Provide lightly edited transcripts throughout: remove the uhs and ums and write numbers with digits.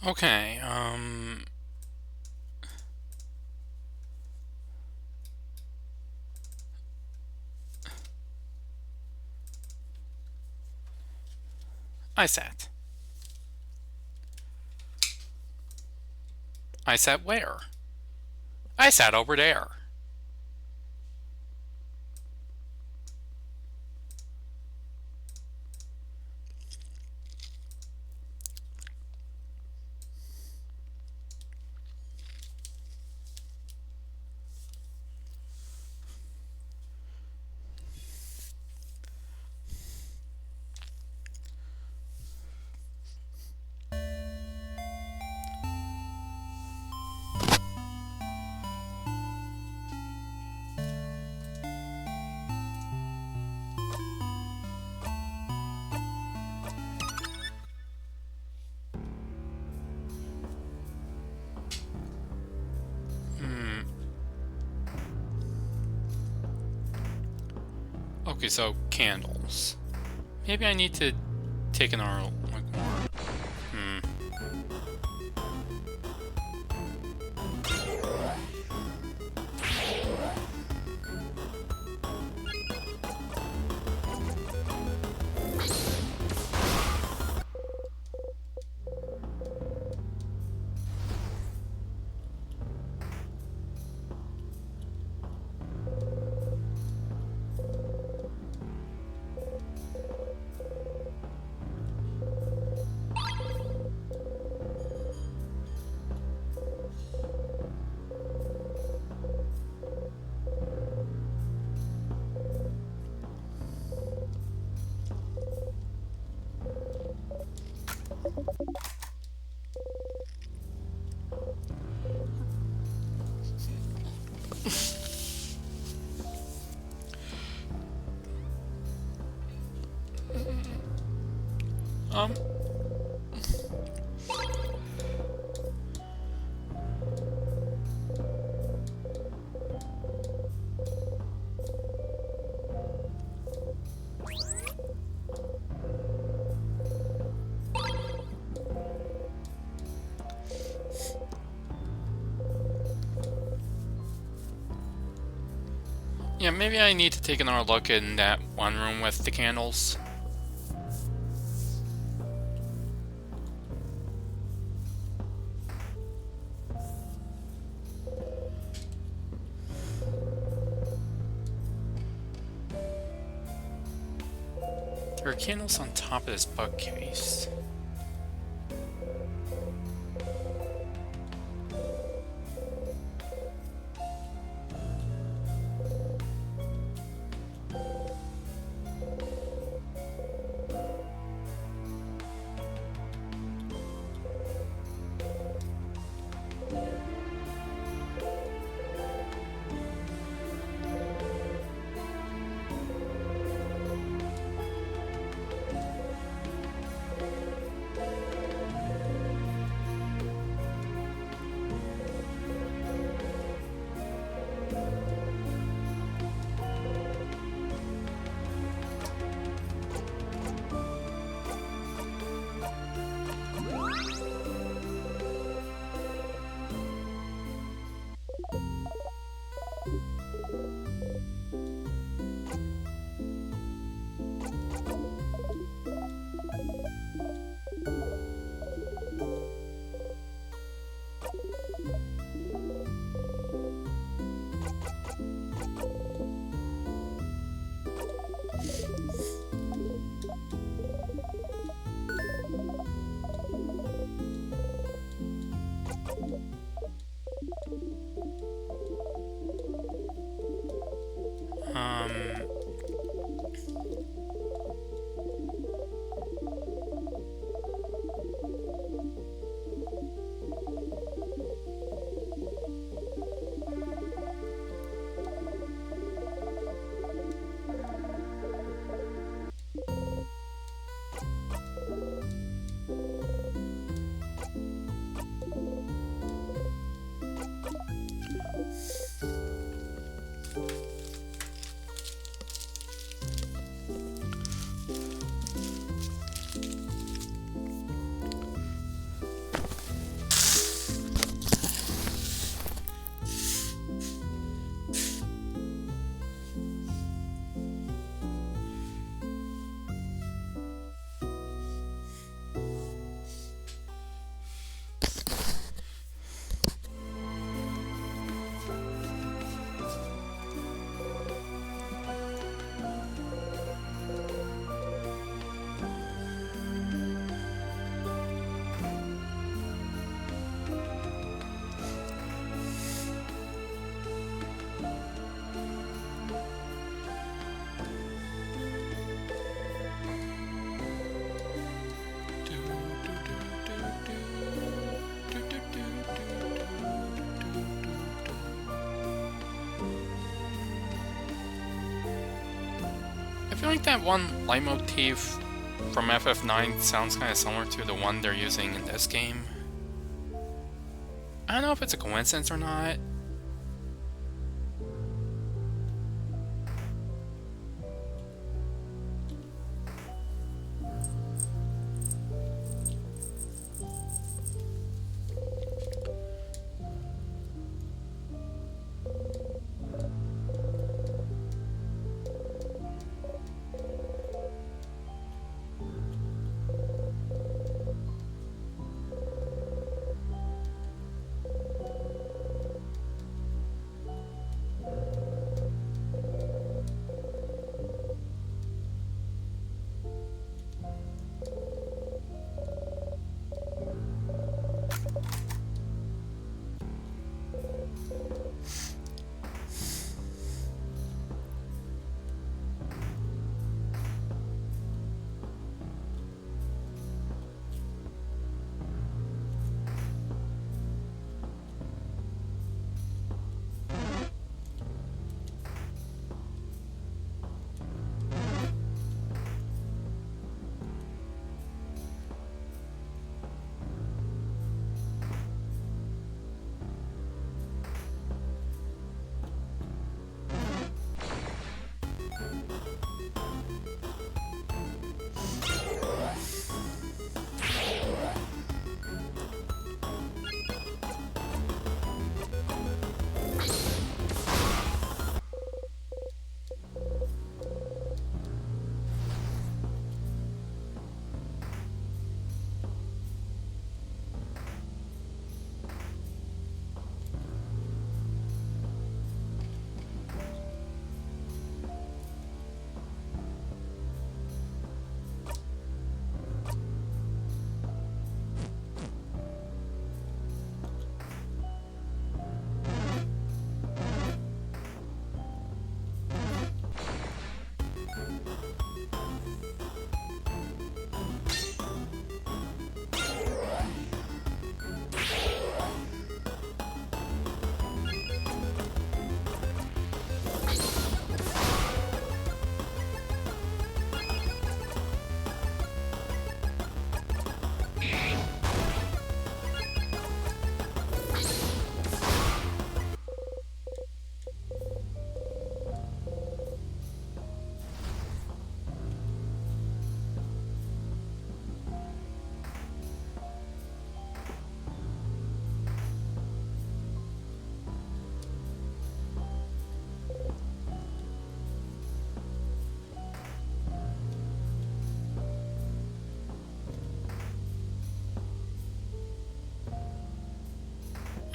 Okay, I sat. I sat where? I sat over there. Hmm. Okay, so candles. Maybe I need to take another look more. Hmm. Um. Yeah, maybe I need to take another look in that one room with the candles. There are candles on top of this bookcase. I feel like that one leitmotif from FF9 sounds kind of similar to the one they're using in this game. I don't know if it's a coincidence or not.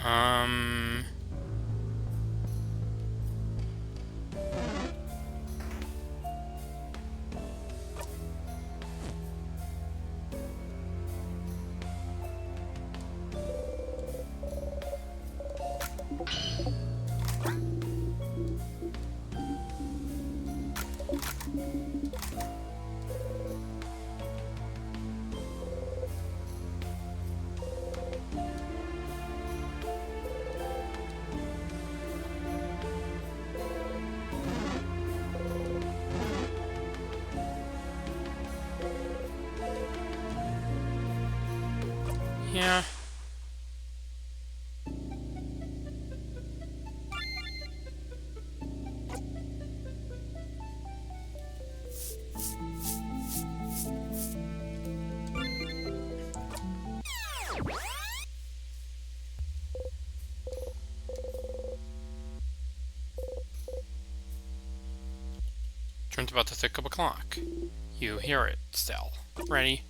Um... Yeah. Trent's about to tick up a clock. You hear it still. Ready?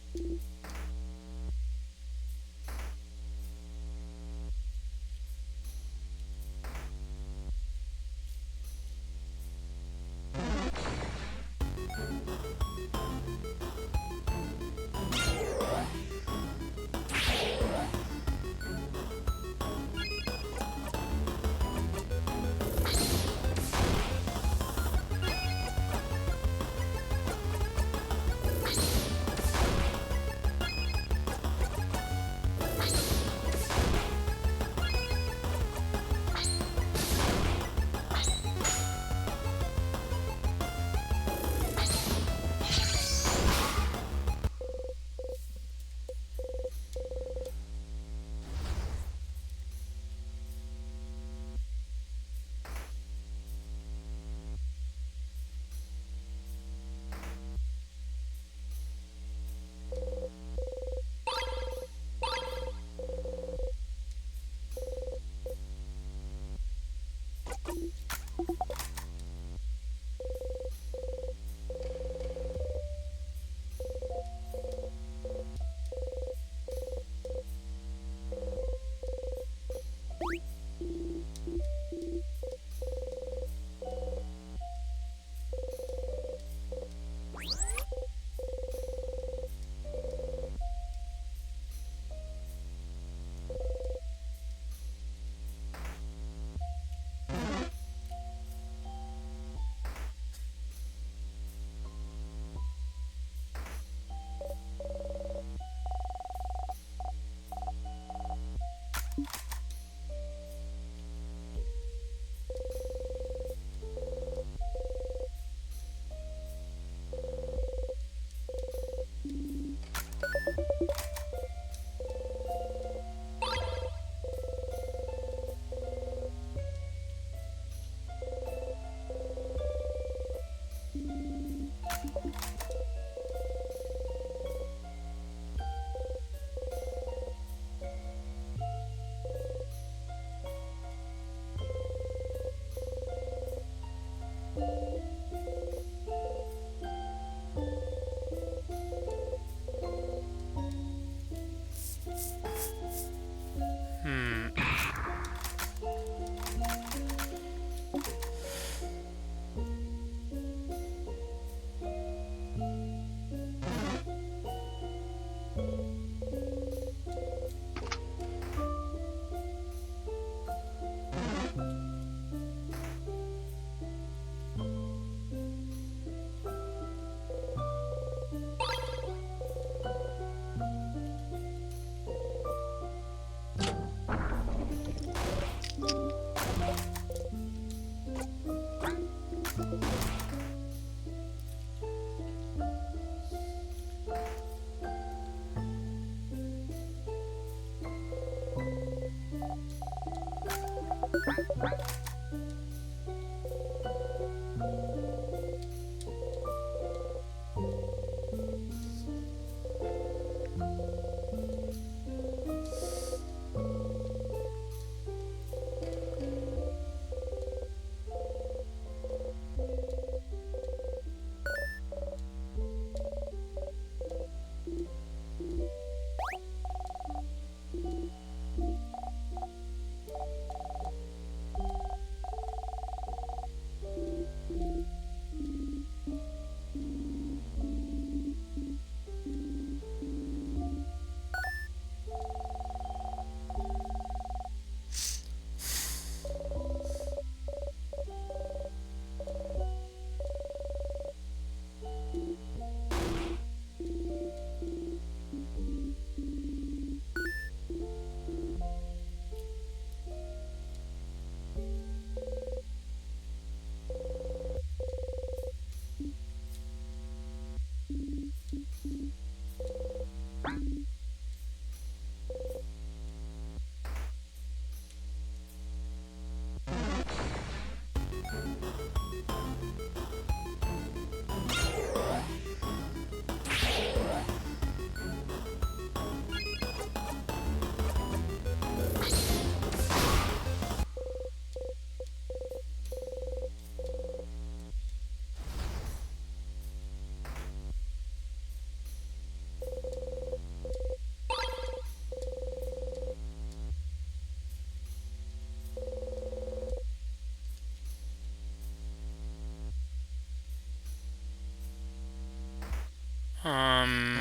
Um...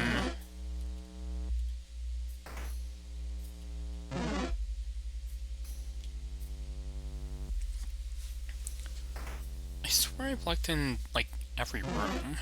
I swear I've looked in, like, every room.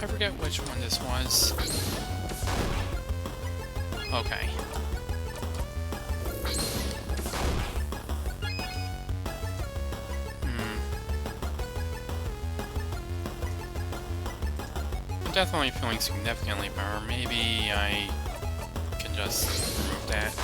I forget which one this was. Okay. I'm definitely feeling significantly better. Maybe I can just remove that.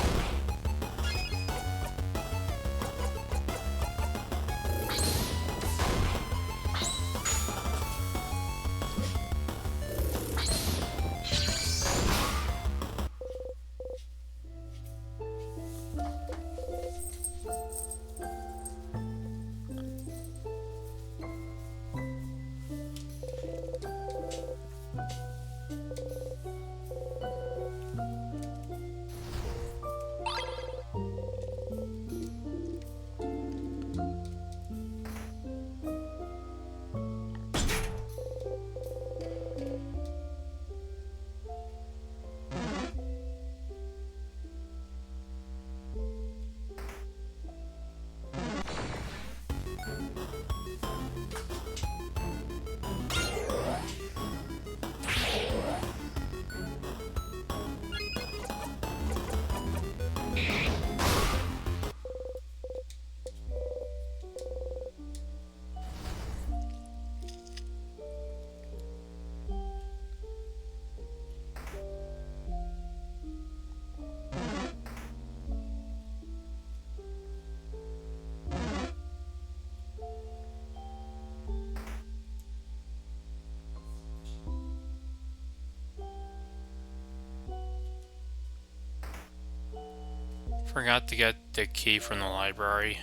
Forgot to get the key from the library.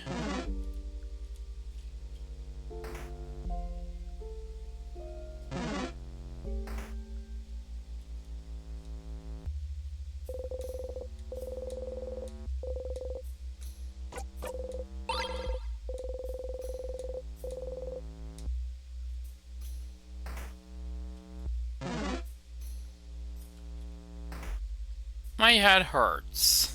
My head hurts.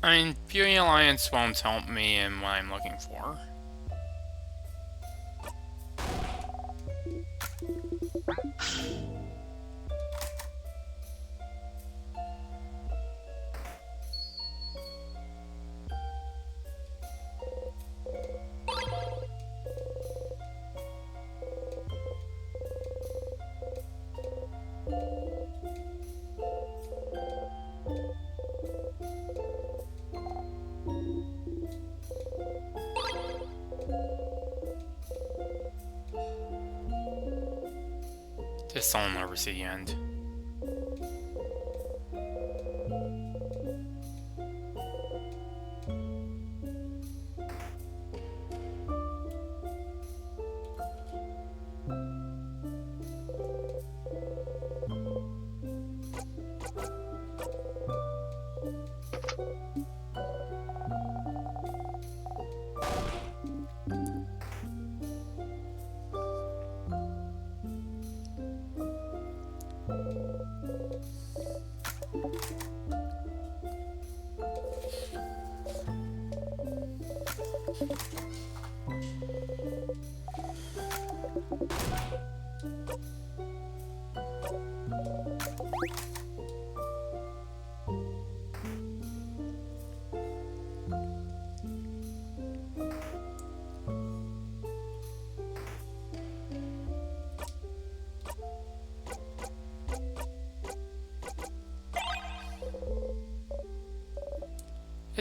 I mean, Beauty Alliance won't help me in what I'm looking for. This I'll never see the end. Is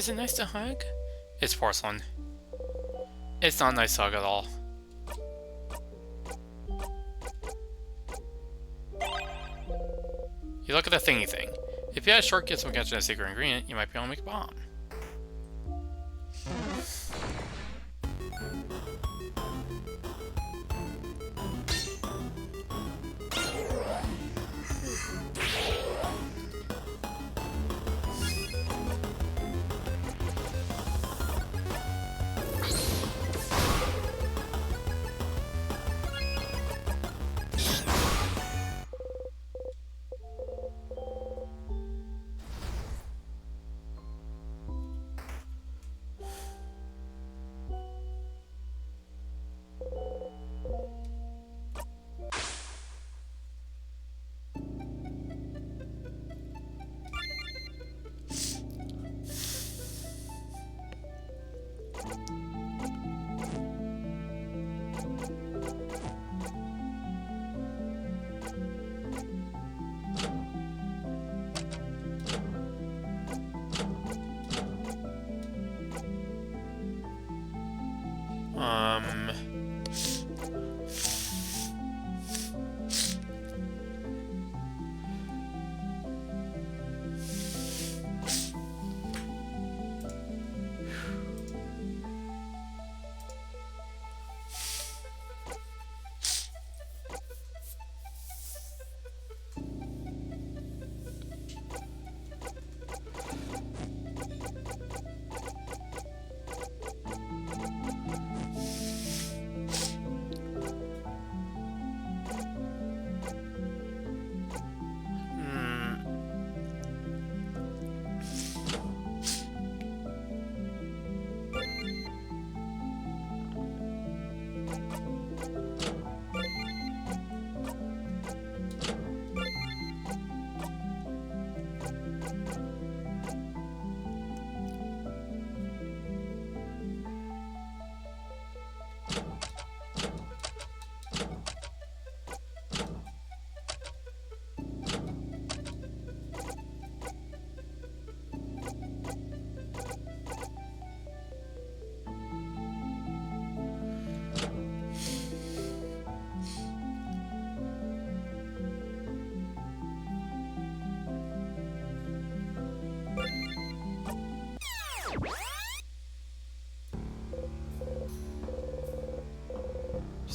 it nice to hug? It's porcelain. It's not nice to hug at all. You look at the thingy thing. If you had shortcuts from catching a secret ingredient, you might be able to make a bomb.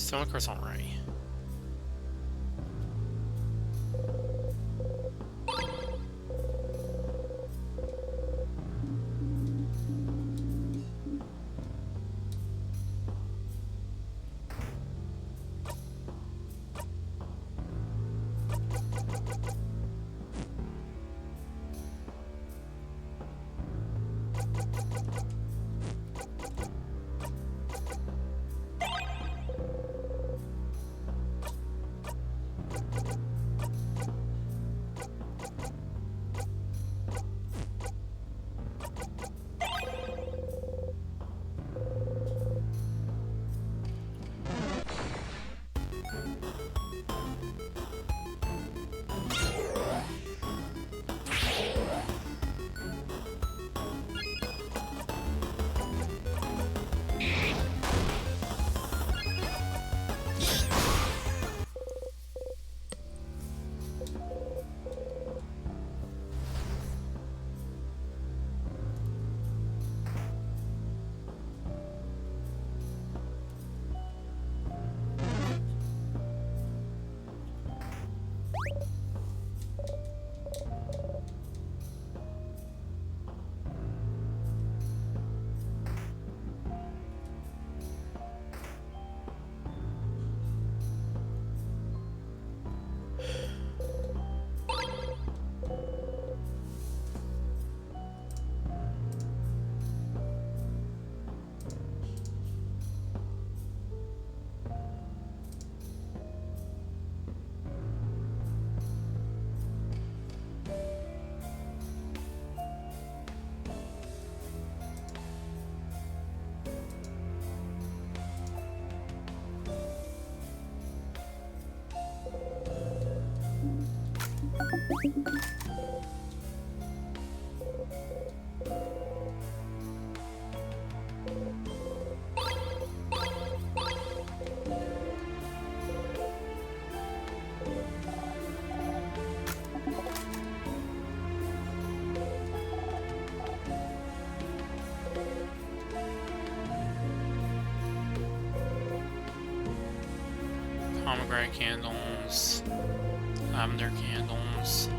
Stone Croissant Ray. Pomegranate candles, lavender candles.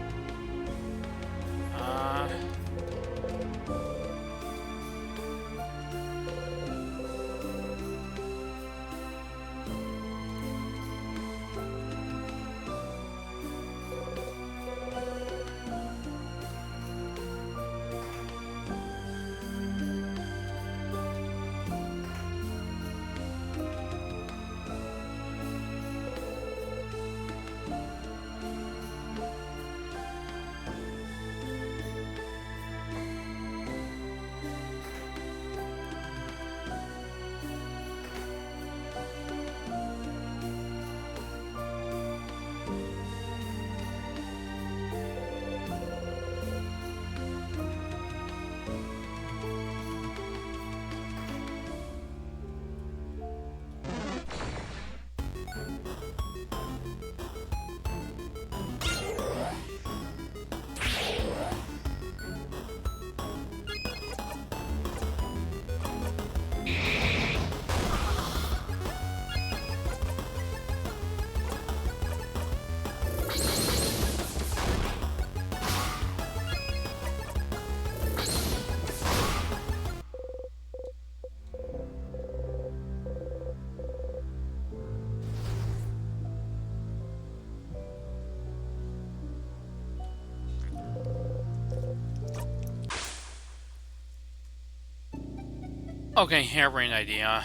Okay, harebrained idea.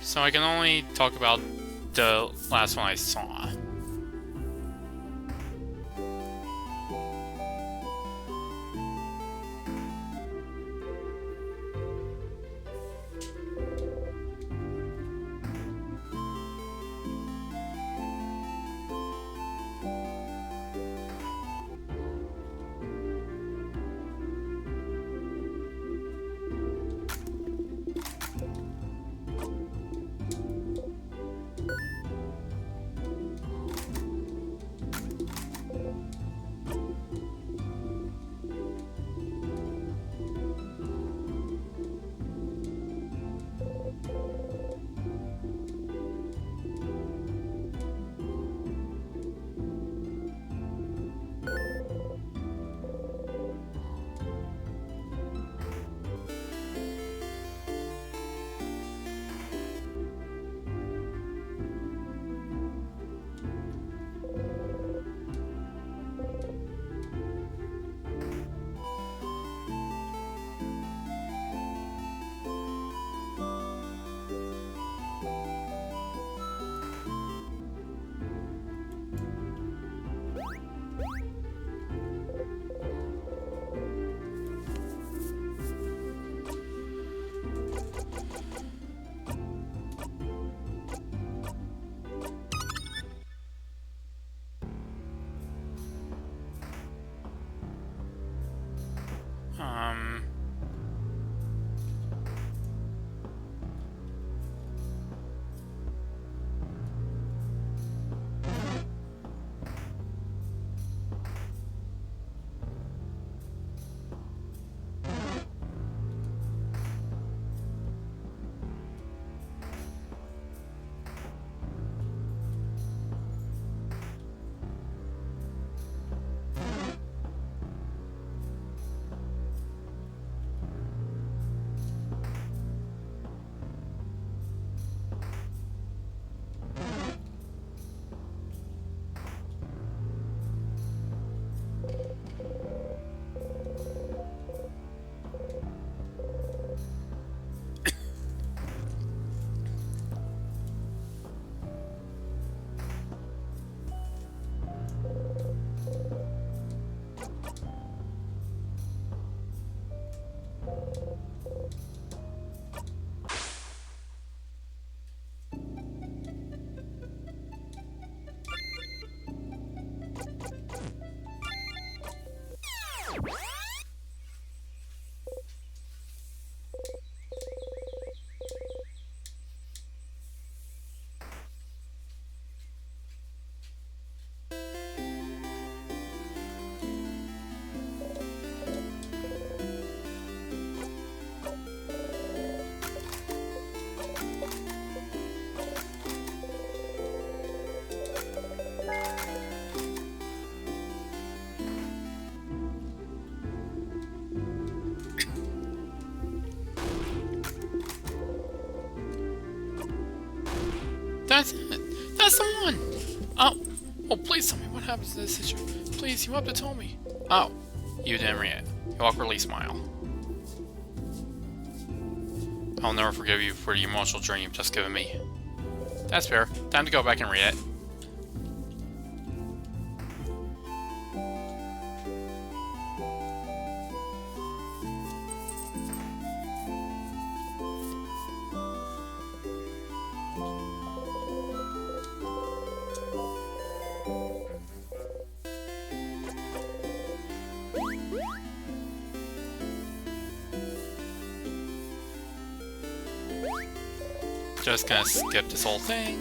So I can only talk about the last one I saw. That's it. That's the one! Oh, oh, please tell me what happens to this situation. Please, you have to tell me. Oh, you didn't read it. You awkwardly smile. I'll never forgive you for the emotional journey you've just given me. That's fair. Time to go back and read it. Just gonna skip this whole thing.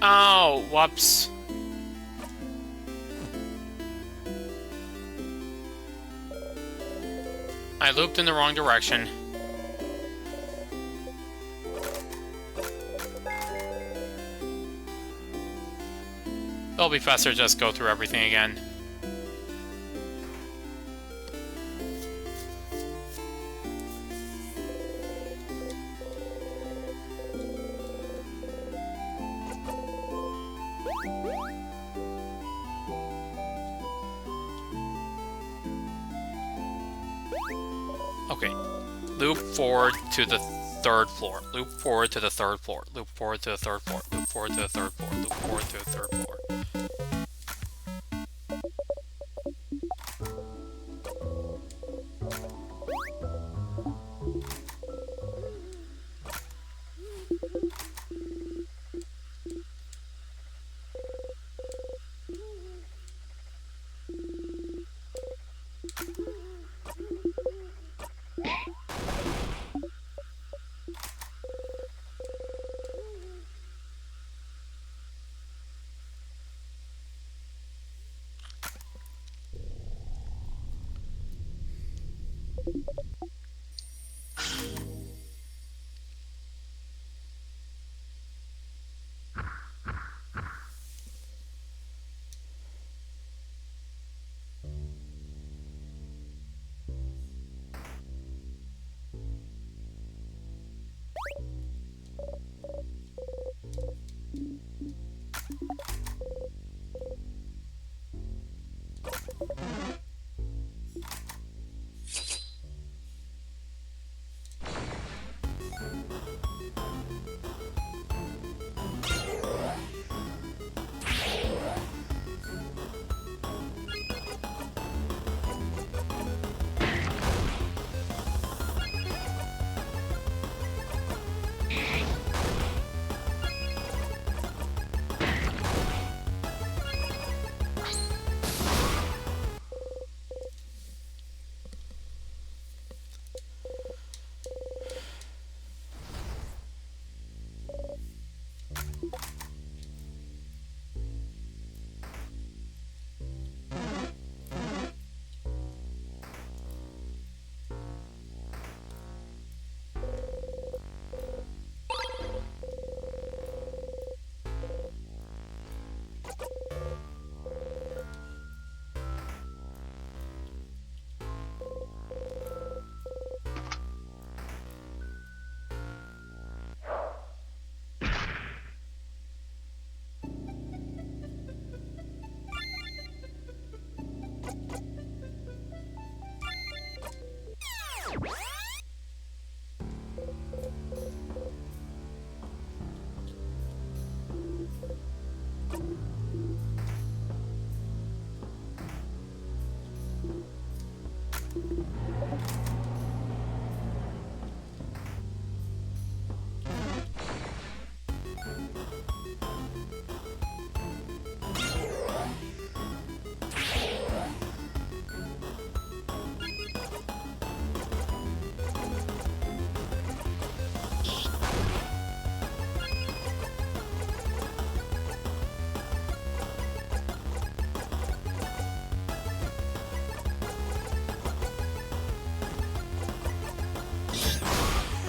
Oh, whoops. I looped in the wrong direction. It'll be faster to just go through everything again. Okay. Loop forward to the third floor. Loop forward to the third floor. Loop forward to the third floor. Loop forward to the third floor. Loop forward to the third floor.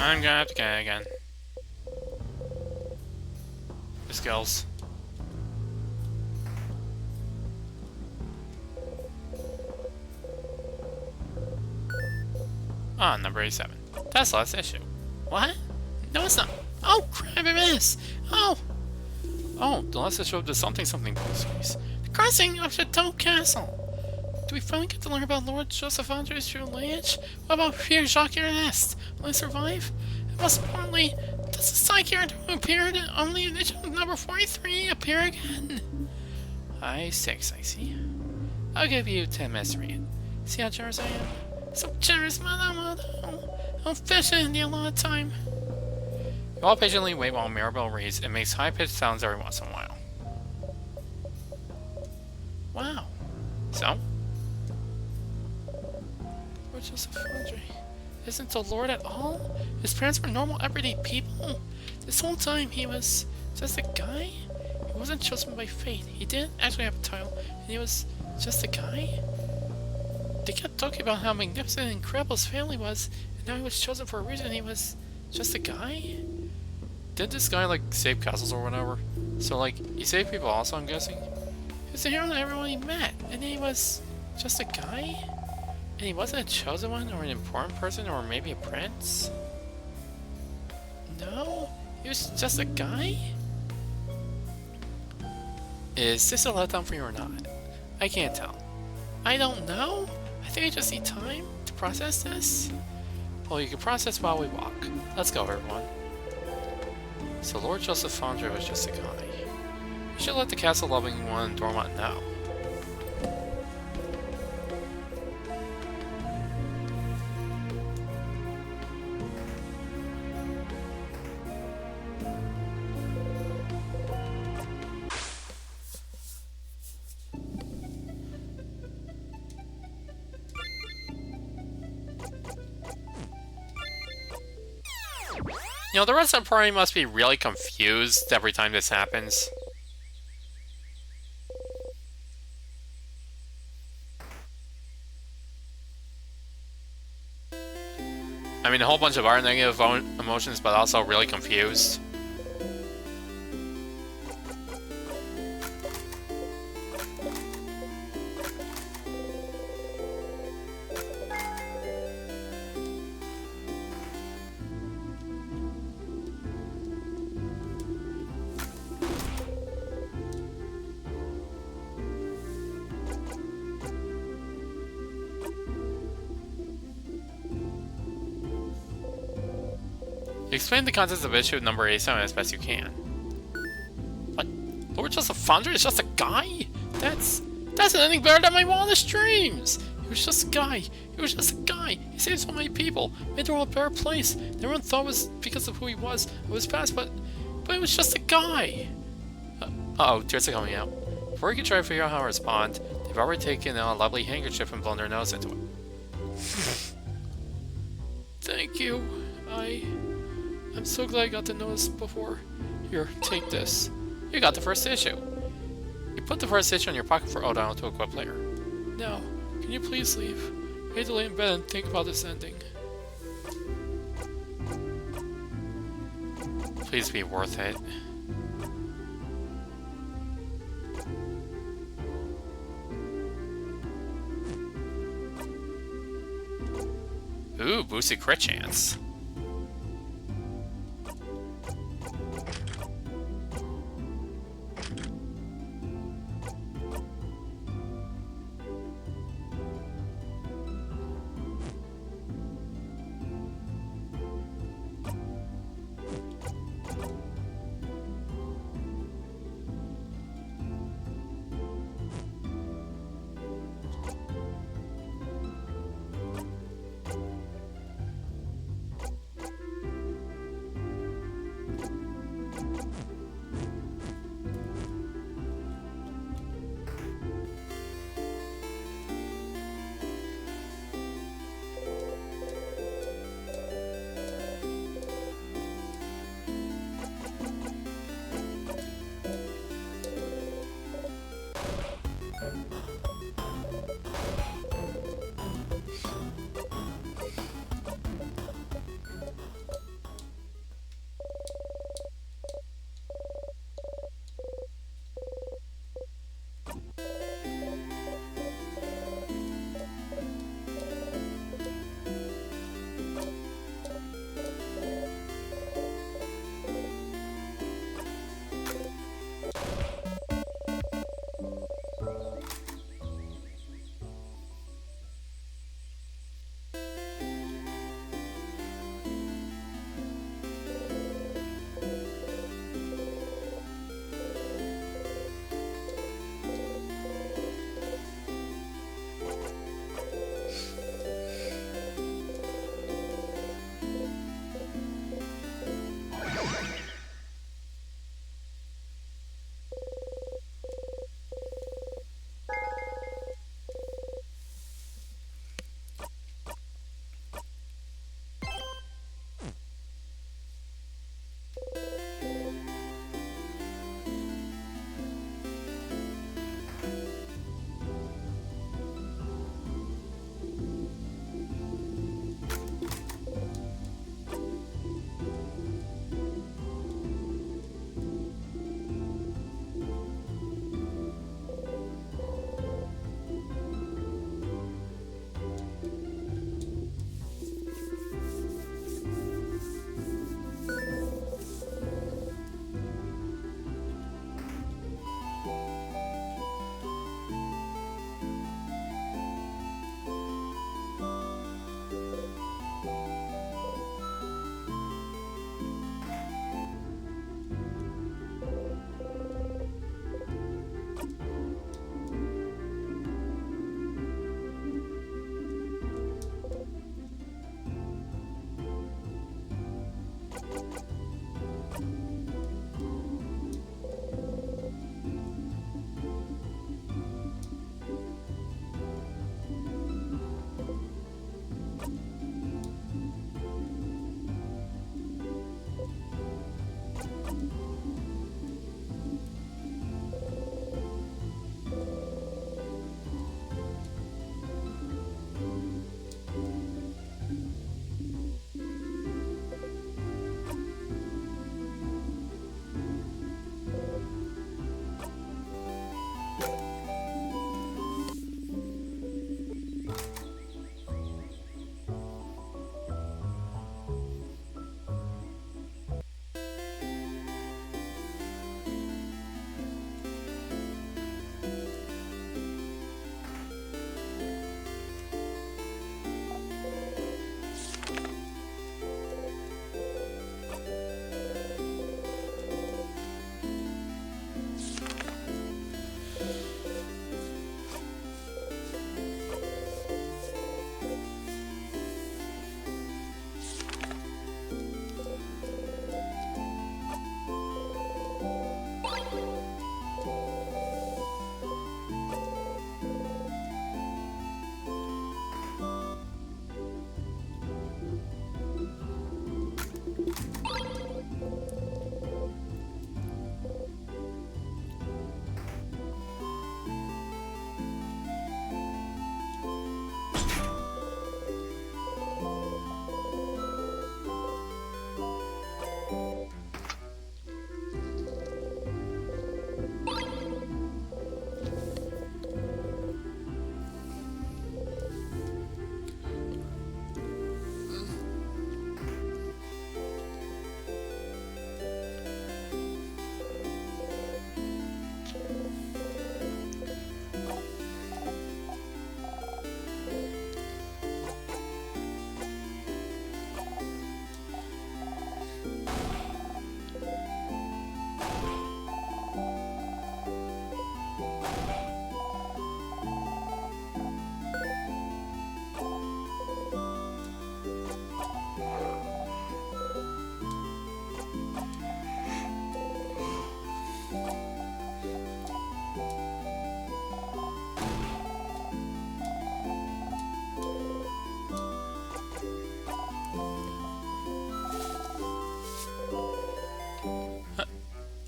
I'm gonna have to get it again. The skills. Ah, number 87. That's the last issue. What? No, it's not. Oh, crap, I missed. Oh! Oh, the last issue of the something series. The crossing of Chateau Castle. Do we finally get to learn about Lord Joseph Andre's true lineage? What about Pierre Jacques Ernest? Will he survive? And most importantly, does the side character who appeared only in issue number 43 appear again? I-6, I see. I'll give you 10 minutes to read. See how generous I am? So generous, madame. I'm fishing in a lot of time. You all patiently wait while Mirabelle reads and makes high-pitched sounds every once in a while. Wow. So? Lord Joseph Andre isn't the Lord at all? His parents were normal, everyday people? This whole time he was just a guy? He wasn't chosen by fate. He didn't actually have a title, and he was just a guy? They kept talking about how magnificent and incredible his family was, and now he was chosen for a reason. He was just a guy? Didn't this guy, like, save castles or whatever? So, like, he saved people also, I'm guessing? He was the hero of everyone he met, and he was just a guy? And he wasn't a chosen one, or an important person, or maybe a prince? No? He was just a guy? Is this a letdown for you or not? I can't tell. I don't know? I think I just need time to process this. Well, you can process while we walk. Let's go, everyone. So Lord Joseph Andre was just a guy. You should let the castle-loving one, Dormont, know. You know, the rest of the party must be really confused every time this happens. I mean, a whole bunch of our negative emotions, but also really confused. Explain the contents of issue number 87 as best you can. What? Lord Joseph Andre is just a guy? That's anything better than my wildest dreams! He was just a guy. He was just a guy. He saved so many people, made the world a better place. Everyone thought it was because of who he was of his past, but it was just a guy. Uh-oh, tears are coming out. Before you can try to figure out how to respond, they've already taken a lovely handkerchief and blown their nose into it. Thank you. I'm so glad I got to know this before. Here, take this. You got the first issue. You put the first issue in your pocket for O'Donnell to equip later. Now, can you please leave? I hate to lay in bed and think about this ending. Please be worth it. Ooh, boosted crit chance.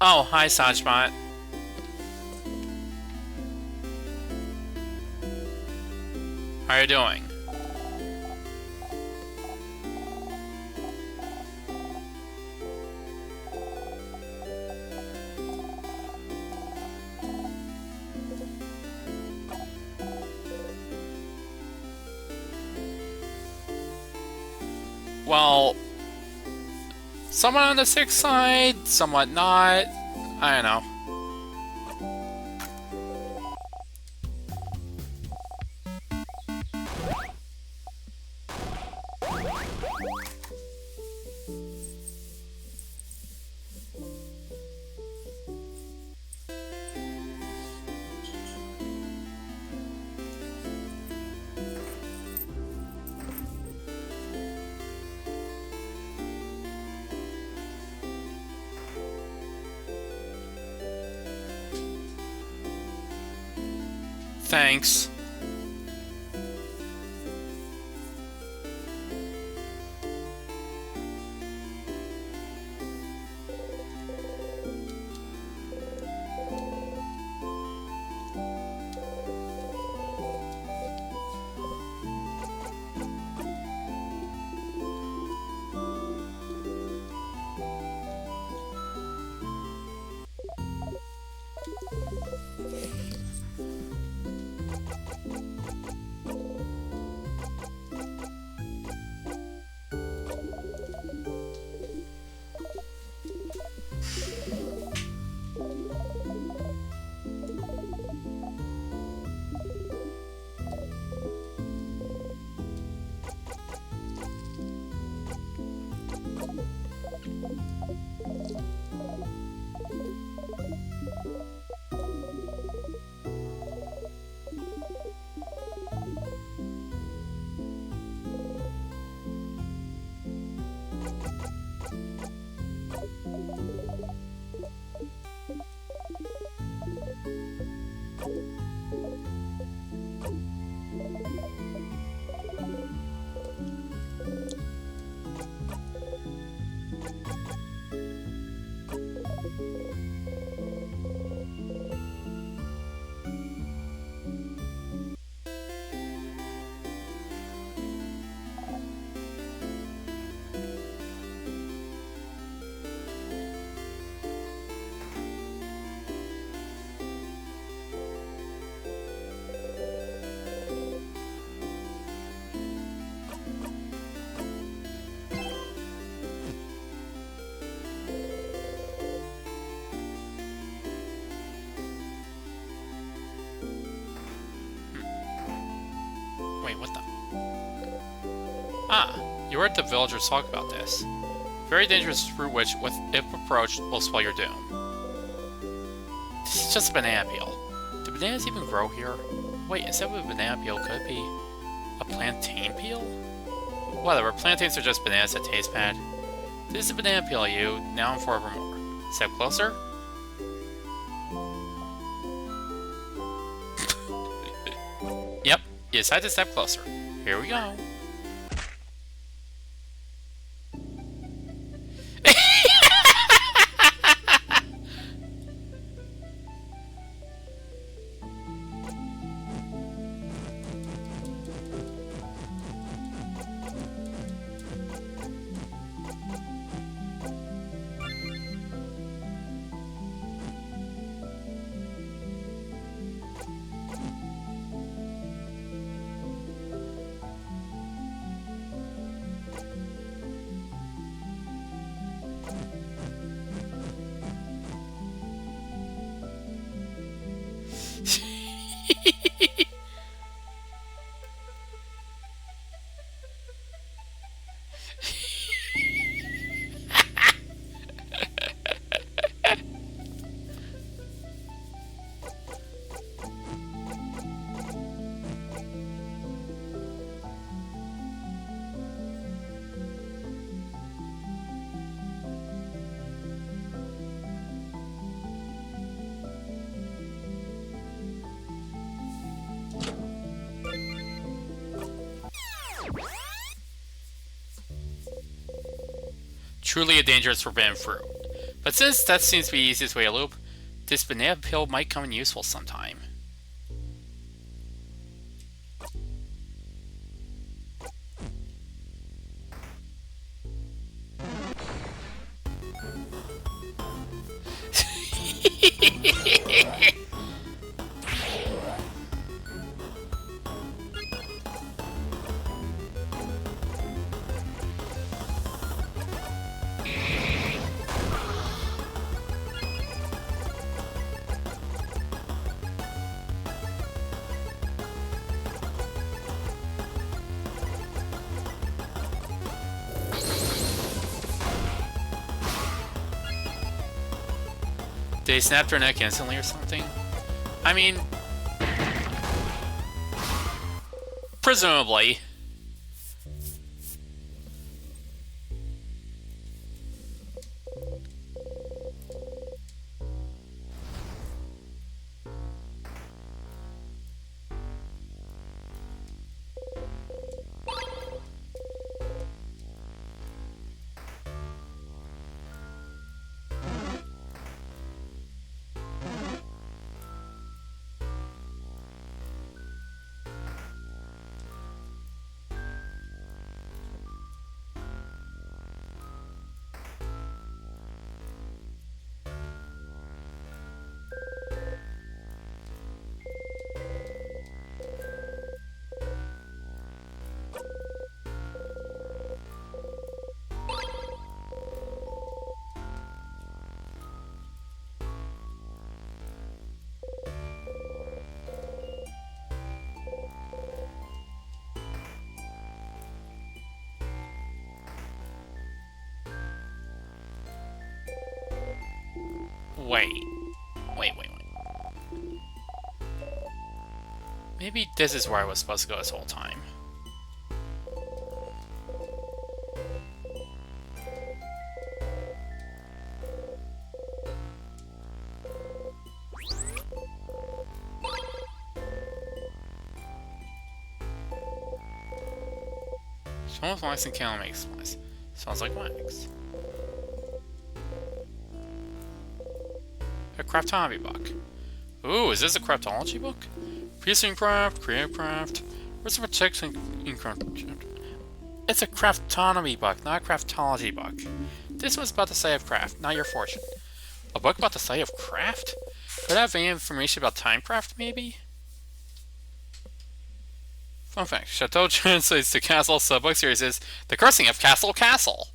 Oh, hi, Sajbot. How are you doing? Well, somewhat on the sick side, somewhat not. I don't know. Thanks. Ah, you heard the villagers talk about this. Very dangerous fruit which, if approached, will spell your doom. This is just a banana peel. Do bananas even grow here? Wait, instead of a banana peel, could it be a plantain peel? Whatever, plantains are just bananas that taste bad. This is a banana peel, you, now and forevermore. Step closer? Yep, you decide to step closer. Here we go. Truly a dangerous forbidden fruit. But since that seems to be the easiest way to loop, this banana peel might come in useful sometime. Did they snap their neck instantly or something? I mean... presumably. Wait. Maybe this is where I was supposed to go this whole time. Smells wax and candle makes noise. Smells like wax. A craftology book. Ooh, is this a craftology book? Piercing craft, creative craft. Where's the protection in craft? It's a craftonomy book, not a craftology book. This was about the study of craft, not your fortune. A book about the study of craft? Could I have any information about timecraft, maybe? Fun fact, Chateau translates to castle, so the book series is The Cursing of Castle Castle.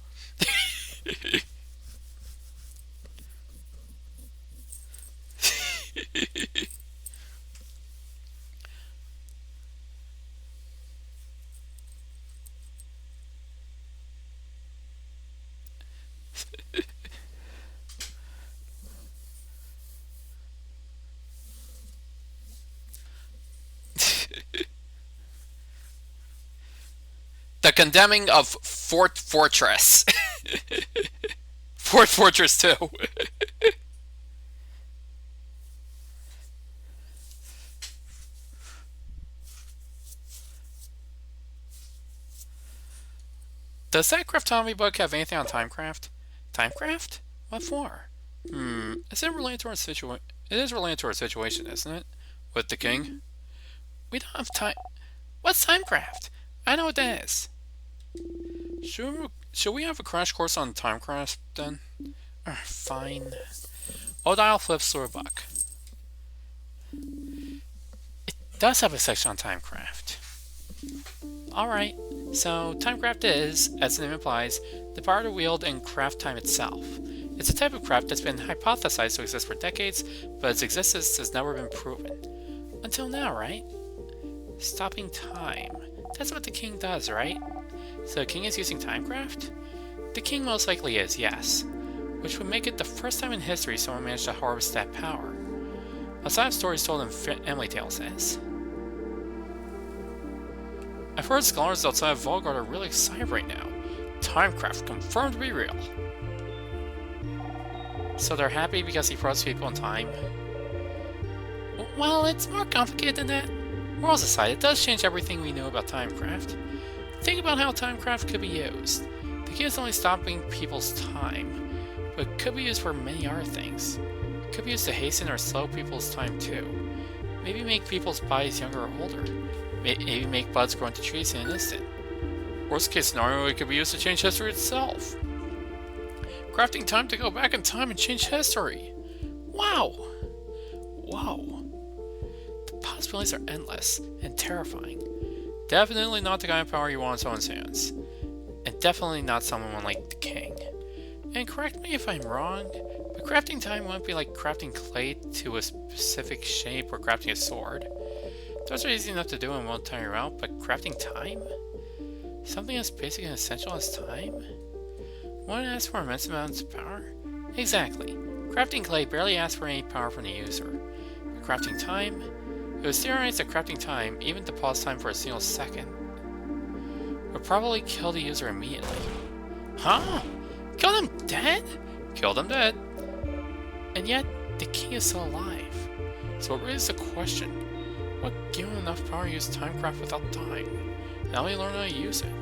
condemning of Fort Fortress. Fort Fortress 2. Does that Craftonomy book have anything on Timecraft? Timecraft? What for? Is it related to our situation? It is related to our situation, isn't it? With the king? We don't have time. What's Timecraft? I know what that is. Should we have a crash course on Timecraft then? Fine. Odile flips through a book. It does have a section on Timecraft. Alright, so Timecraft is, as the name implies, the power to wield and craft time itself. It's a type of craft that's been hypothesized to exist for decades, but its existence has never been proven. Until now, right? Stopping time. That's what the king does, right? So the king is using Timecraft? The king most likely is, yes. Which would make it the first time in history someone managed to harvest that power. Outside of stories told in family tales is. I've heard scholars outside of Volgard are really excited right now. Timecraft confirmed to be real. So they're happy because he froze people in time? Well, it's more complicated than that. Worlds aside, it does change everything we know about Timecraft. Think about how Timecraft could be used. The key is only stopping people's time, but it could be used for many other things. It could be used to hasten or slow people's time too. Maybe make people's bodies younger or older. Maybe make buds grow into trees in an instant. Worst case scenario, it could be used to change history itself. Crafting time to go back in time and change history. Wow! Whoa. The possibilities are endless and terrifying. Definitely not the kind of power you want in someone's hands. And definitely not someone like the king. And correct me if I'm wrong, but crafting time won't be like crafting clay to a specific shape or crafting a sword. Those are easy enough to do and won't tire you out, but crafting time? Something as basic and essential as time? Won't it ask for immense amounts of power? Exactly. Crafting clay barely asks for any power from the user. But crafting time? It was theorized that crafting time, even to pause time for a single second, would probably kill the user immediately. Huh? Kill them dead? Kill them dead. And yet, the king is still alive. So it raises the question, what given enough power to use Timecraft without dying? Now we learn how to use it.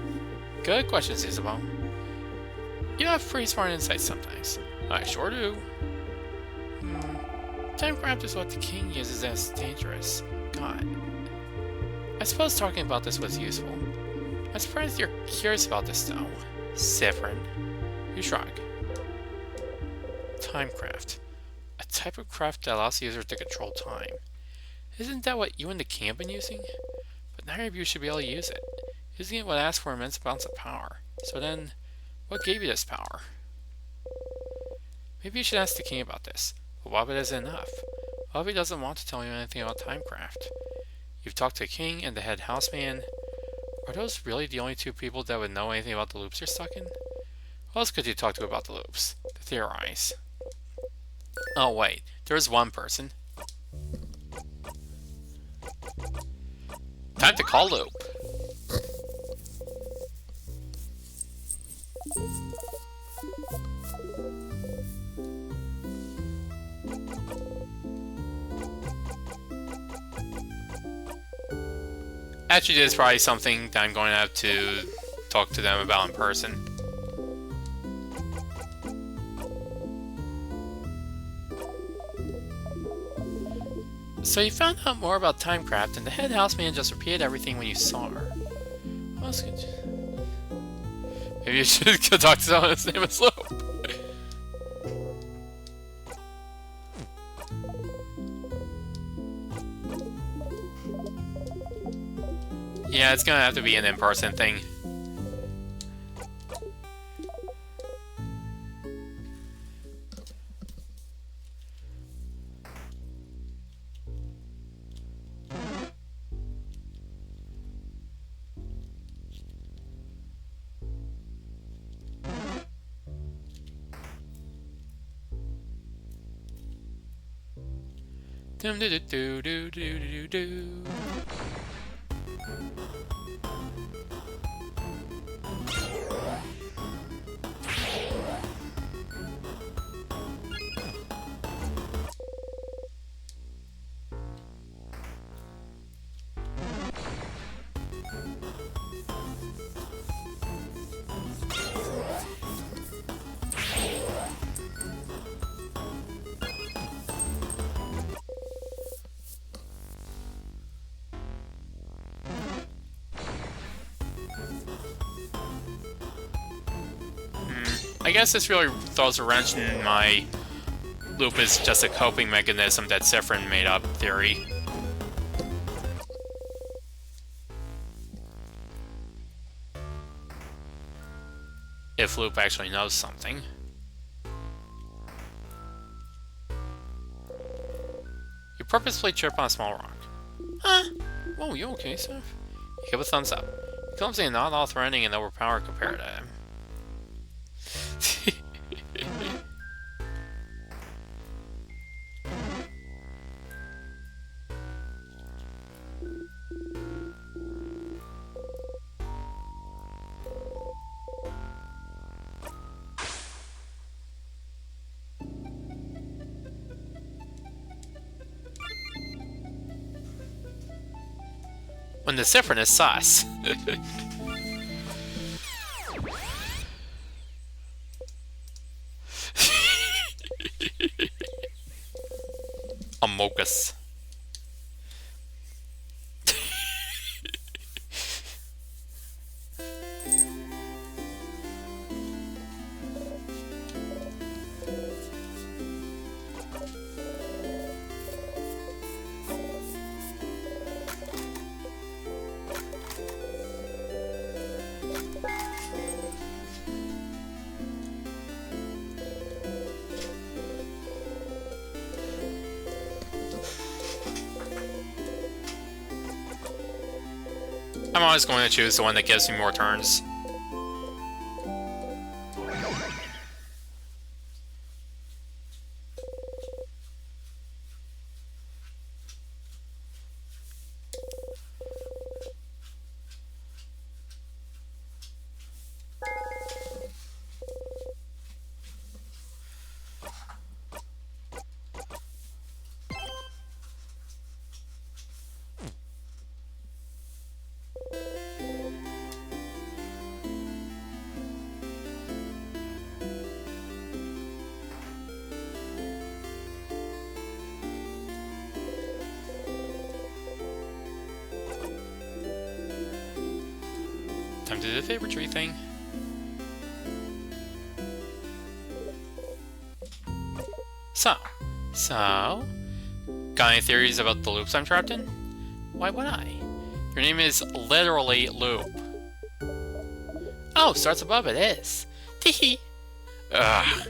Good questions, Isabel. You have pretty smart insights sometimes. I sure do. Timecraft is what the king uses as dangerous. God. I suppose talking about this was useful. I'm surprised you're curious about this though. Severin. You shrug. Timecraft. A type of craft that allows the user to control time. Isn't that what you and the king have been using? But neither of you should be able to use it. Using it would ask for immense amounts of power. So then, what gave you this power? Maybe you should ask the king about this. But Wobbit isn't enough. Wobbit doesn't want to tell you anything about Timecraft. You've talked to the king and the head houseman. Are those really the only two people that would know anything about the loops you're stuck in? Who else could you talk to about the loops? To theorize. Oh wait, there's one person. Time to call Loop. Actually, this is probably something that I'm going to have to talk to them about in person. So you found out more about Timecraft, and the head houseman just repeated everything when you saw her. What else could you... Maybe you should go talk to someone whose name is Loop. Yeah, it's gonna have to be an in-person thing. Dum do do do do do do do. I guess this really throws a wrench in my loop is just a coping mechanism that Siffrin made up theory. If Loop actually knows something. You purposefully trip on a small rock. Huh? Whoa, you okay, Seth? You give a thumbs up. He comes in not all threatening and overpowered compared to him. When the Siffrin is sus. Amogus. I'm always going to choose the one that gives me more turns. Time to do the favorite tree thing. So, got any theories about the loops I'm trapped in? Why would I? Your name is literally Loop. Oh, starts above it is. Teehee. Ugh.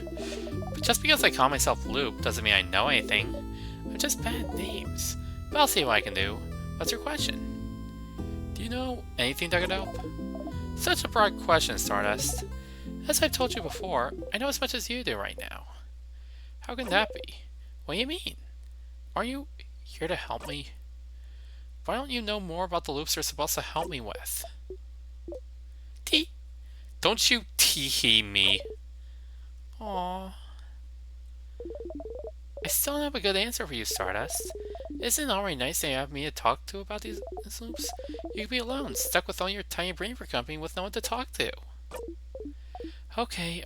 But just because I call myself Loop doesn't mean I know anything. They're just bad names. But I'll see what I can do. What's your question? Do you know anything that could help? Such a broad question, Stardust. As I've told you before, I know as much as you do right now. How can that be? What do you mean? Are you here to help me? Why don't you know more about the loops you're supposed to help me with? Tee! Don't you tee-hee me. Aww. I still don't have a good answer for you, Stardust. Isn't it already nice that you have me to talk to about these loops? You could be alone, stuck with all your tiny brain for company with no one to talk to. Okay.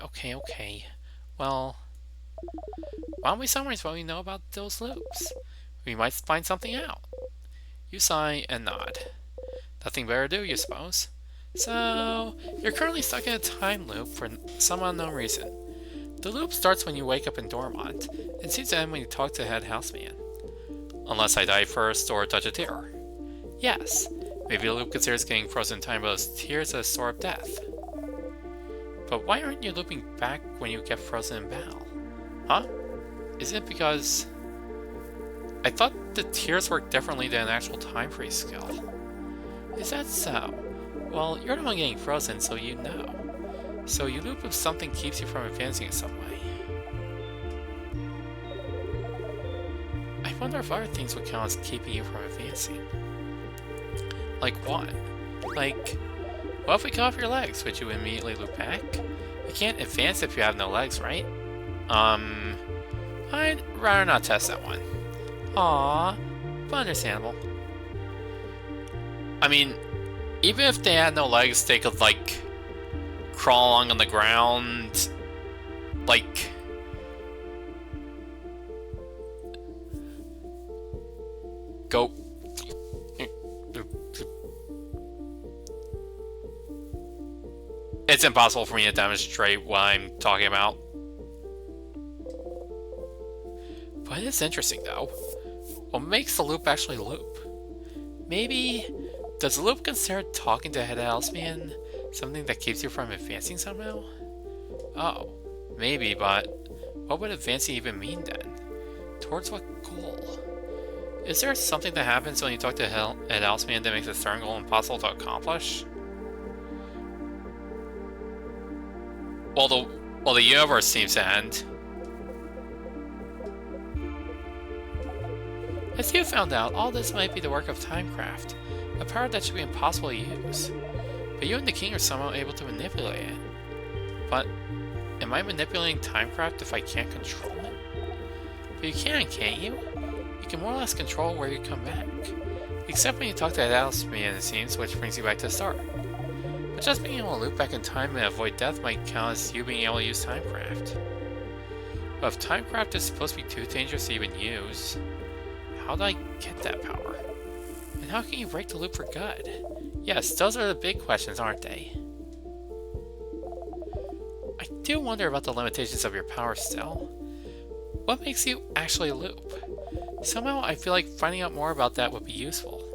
Well, why don't we summarize what we know about those loops? We might find something out. You sigh and nod. Nothing better to do, you suppose? So, you're currently stuck in a time loop for some unknown reason. The loop starts when you wake up in Dormont, and seems to end when you talk to the head houseman. Unless I die first or touch a tear. Yes, maybe the loop considers getting frozen in time by those tears as a sort of death. But why aren't you looping back when you get frozen in battle? Huh? Is it because... I thought the tears work differently than an actual time freeze skill. Is that so? Well, you're the one getting frozen, so you know. So you loop if something keeps you from advancing in some way. I wonder if other things would count as keeping you from advancing. Like what? Like, what if we cut off your legs? Would you immediately loop back? You can't advance if you have no legs, right? I'd rather not test that one. Aww, but understandable. I mean, even if they had no legs, they could, like, crawl along on the ground, like... Go... it's impossible for me to demonstrate what I'm talking about. But it's interesting, though. What makes the loop actually loop? Maybe... Does the loop consider talking to Head Elfman something that keeps you from advancing somehow? Oh, maybe, but what would advancing even mean then? Towards what goal? Is there something that happens when you talk to Head Elfman that makes a certain goal impossible to accomplish? Well, the universe seems to end. As you found out, all this might be the work of Timecraft, a power that should be impossible to use. But you and the king are somehow able to manipulate it. But am I manipulating Timecraft if I can't control it? But you can, can't you? You can more or less control where you come back. Except when you talk to Elfman, it seems, which brings you back to the start. But just being able to loop back in time and avoid death might count as you being able to use Timecraft. But if Timecraft is supposed to be too dangerous to even use, how do I get that power? And how can you break the loop for good? Yes, those are the big questions, aren't they? I do wonder about the limitations of your power still. What makes you actually loop? Somehow I feel like finding out more about that would be useful.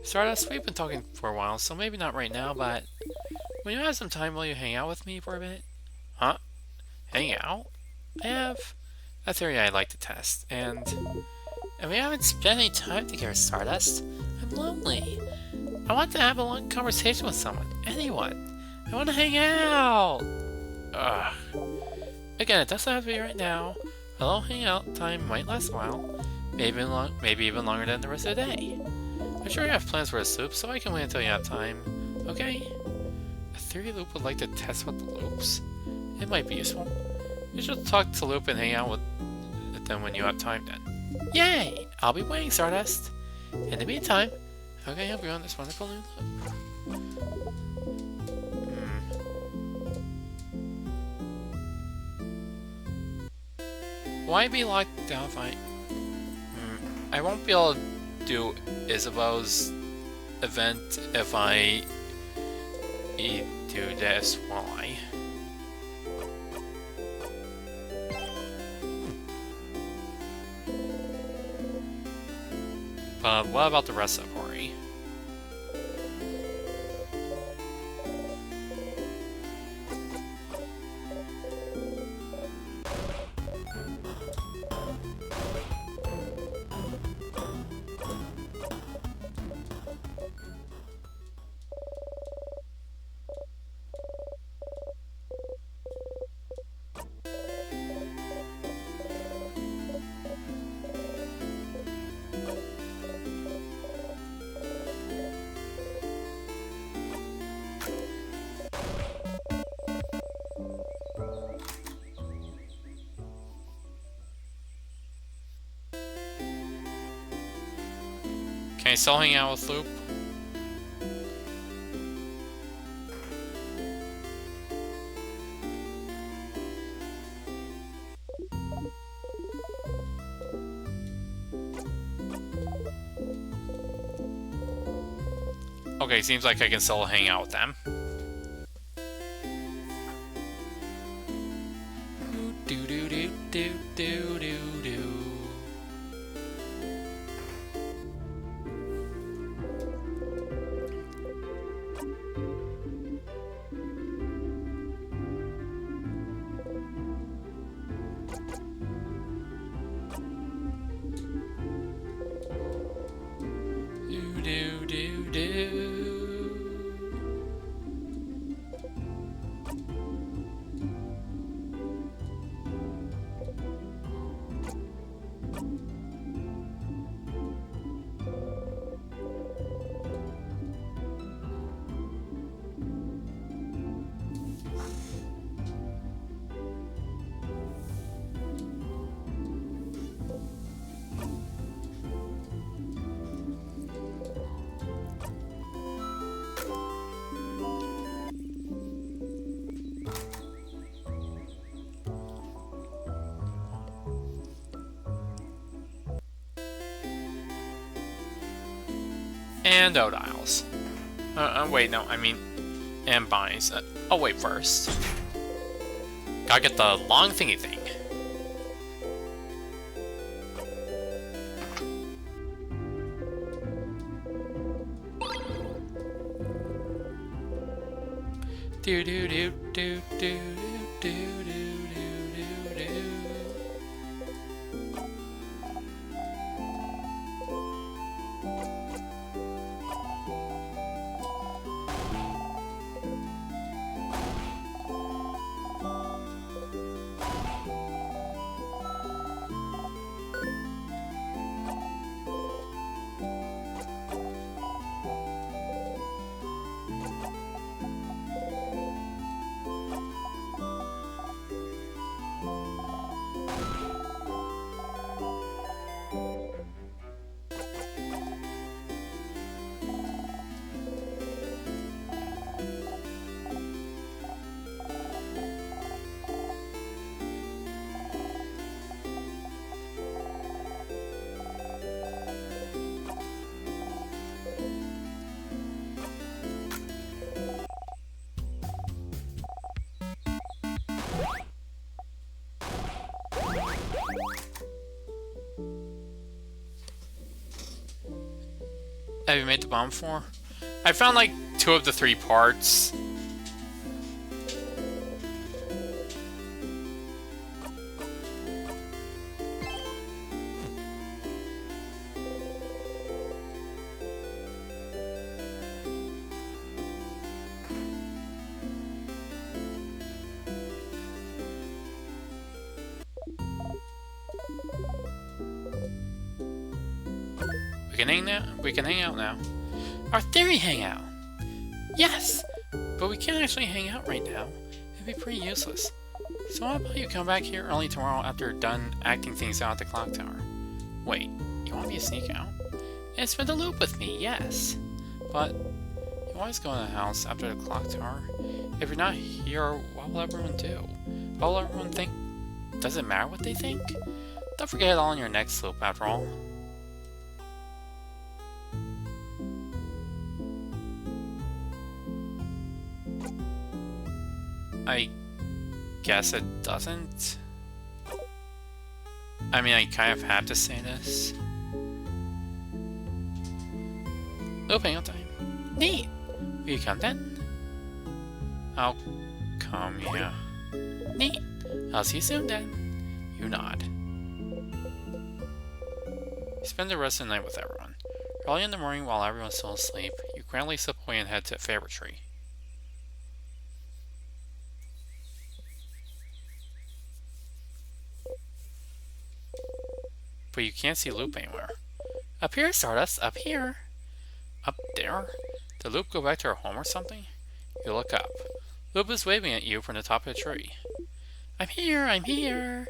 Stardust, we've been talking for a while, so maybe not right now, but when you have some time, will you hang out with me for a bit? Huh? Hang out? I have a theory I'd like to test, and we haven't spent any time together, Stardust. I'm lonely. I want to have a long conversation with someone, anyone. I want to hang out. Ugh. Again, it doesn't have to be right now. A little hangout time might last a while, maybe even longer than the rest of the day. I'm sure you have plans for this loop, so I can wait until you have time. Okay? A theory loop would like to test with the loops. It might be useful. You should talk to Loop and hang out with them when you have time then. Yay! I'll be waiting, Stardust. In the meantime, how can I help you on this wonderful new loop? Why be locked down if I won't be able to do Isabeau's event if I do this, will I? But what about the rest of Ori? Can I still hang out with Loop? Okay, seems like I can still hang out with them. Do do do do do do do. Do do do. And Odiles. Wait, no, I mean... And buys. Oh, wait, first. Gotta get the long thingy thing. Do do do do do do do do do do. Have you made the bomb before? I found like 2 of the 3 parts. We can hang out now. Our theory hangout! Yes! But we can't actually hang out right now. It'd be pretty useless. So how about you come back here early tomorrow after you're done acting things out at the clock tower? Wait, you want me to sneak out? And spin the loop with me, yes. But you always go in the house after the clock tower. If you're not here, what will everyone do? What will everyone think? Does it matter what they think? Don't forget it all in your next loop after all. I guess it doesn't. I mean, I kind of have to say this. Looping out time. Neat! Will you come then? I'll come, yeah. Neat! I'll see you soon then. You nod. You spend the rest of the night with everyone. Early in the morning, while everyone's still asleep, you grandly slip away and head to Favorite Tree. But you can't see Loop anywhere. Up here, Stardust! Up here! Up there? Did Loop go back to her home or something? You look up. Loop is waving at you from the top of the tree. I'm here! I'm here!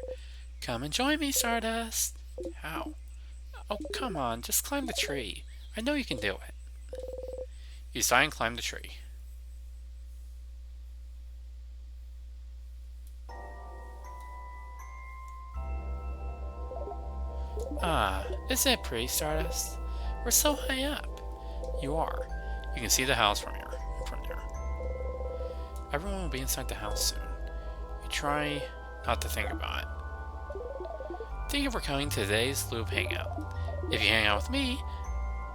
Come and join me, Stardust! How? Oh, come on, just climb the tree. I know you can do it. You sigh and climb the tree. Ah, isn't it pretty, Stardust? We're so high up. You are. You can see the house from here. From there. Everyone will be inside the house soon. You try not to think about it. Thank you for coming to today's Loop Hangout. If you hang out with me,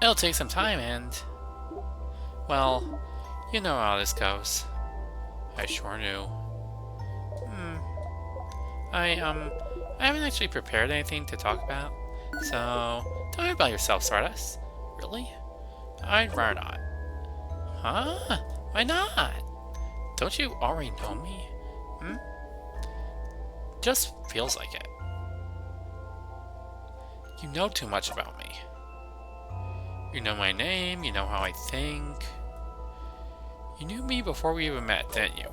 it'll take some time and... well, you know how this goes. I sure do. I haven't actually prepared anything to talk about. So, tell me about yourself, Stardust. Really? I'd rather not. Huh? Why not? Don't you already know me? Just feels like it. You know too much about me. You know my name, you know how I think. You knew me before we even met, didn't you?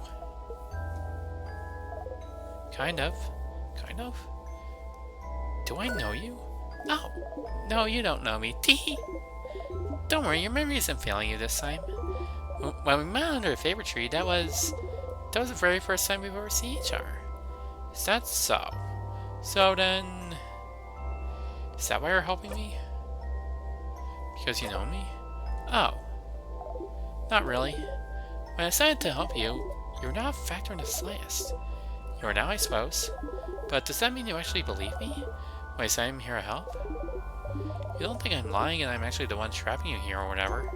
Kind of. Kind of? Do I know you? Oh, no, you don't know me. Tee. Don't worry, your memory isn't failing you this time. When we met under a favorite tree, that was the very first time we've ever seen each other. Is that so? So then, is that why you're helping me? Because you know me? Oh. Not really. When I decided to help you, you're not a factor in the slightest. You are now, I suppose. But does that mean you actually believe me when I say I'm here to help? You don't think I'm lying and I'm actually the one trapping you here or whatever?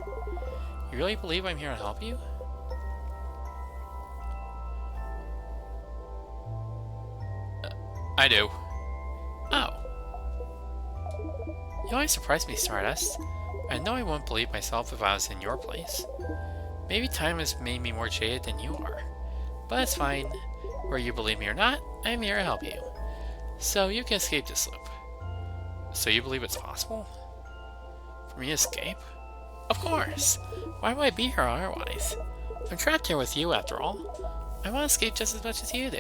You really believe I'm here to help you? I do. Oh. You always surprise me, Stardust. I know I wouldn't believe myself if I was in your place. Maybe time has made me more jaded than you are. But it's fine. Whether you believe me or not, I'm here to help you. So you can escape this loop. So you believe it's possible? For me to escape? Of course! Why would I be here otherwise? I'm trapped here with you, after all. I want to escape just as much as you do.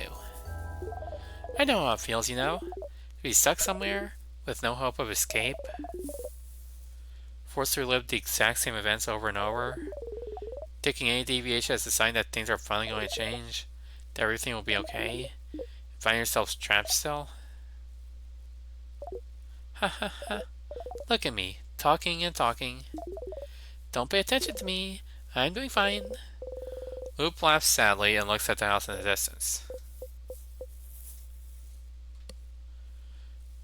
I know how it feels, you know? To be stuck somewhere, with no hope of escape. Forced to relive the exact same events over and over. Taking any deviation as a sign that things are finally going to change. That everything will be okay. Find yourself trapped still. Ha ha ha. Look at me, talking and talking. Don't pay attention to me. I'm doing fine. Loop laughs sadly and looks at the house in the distance.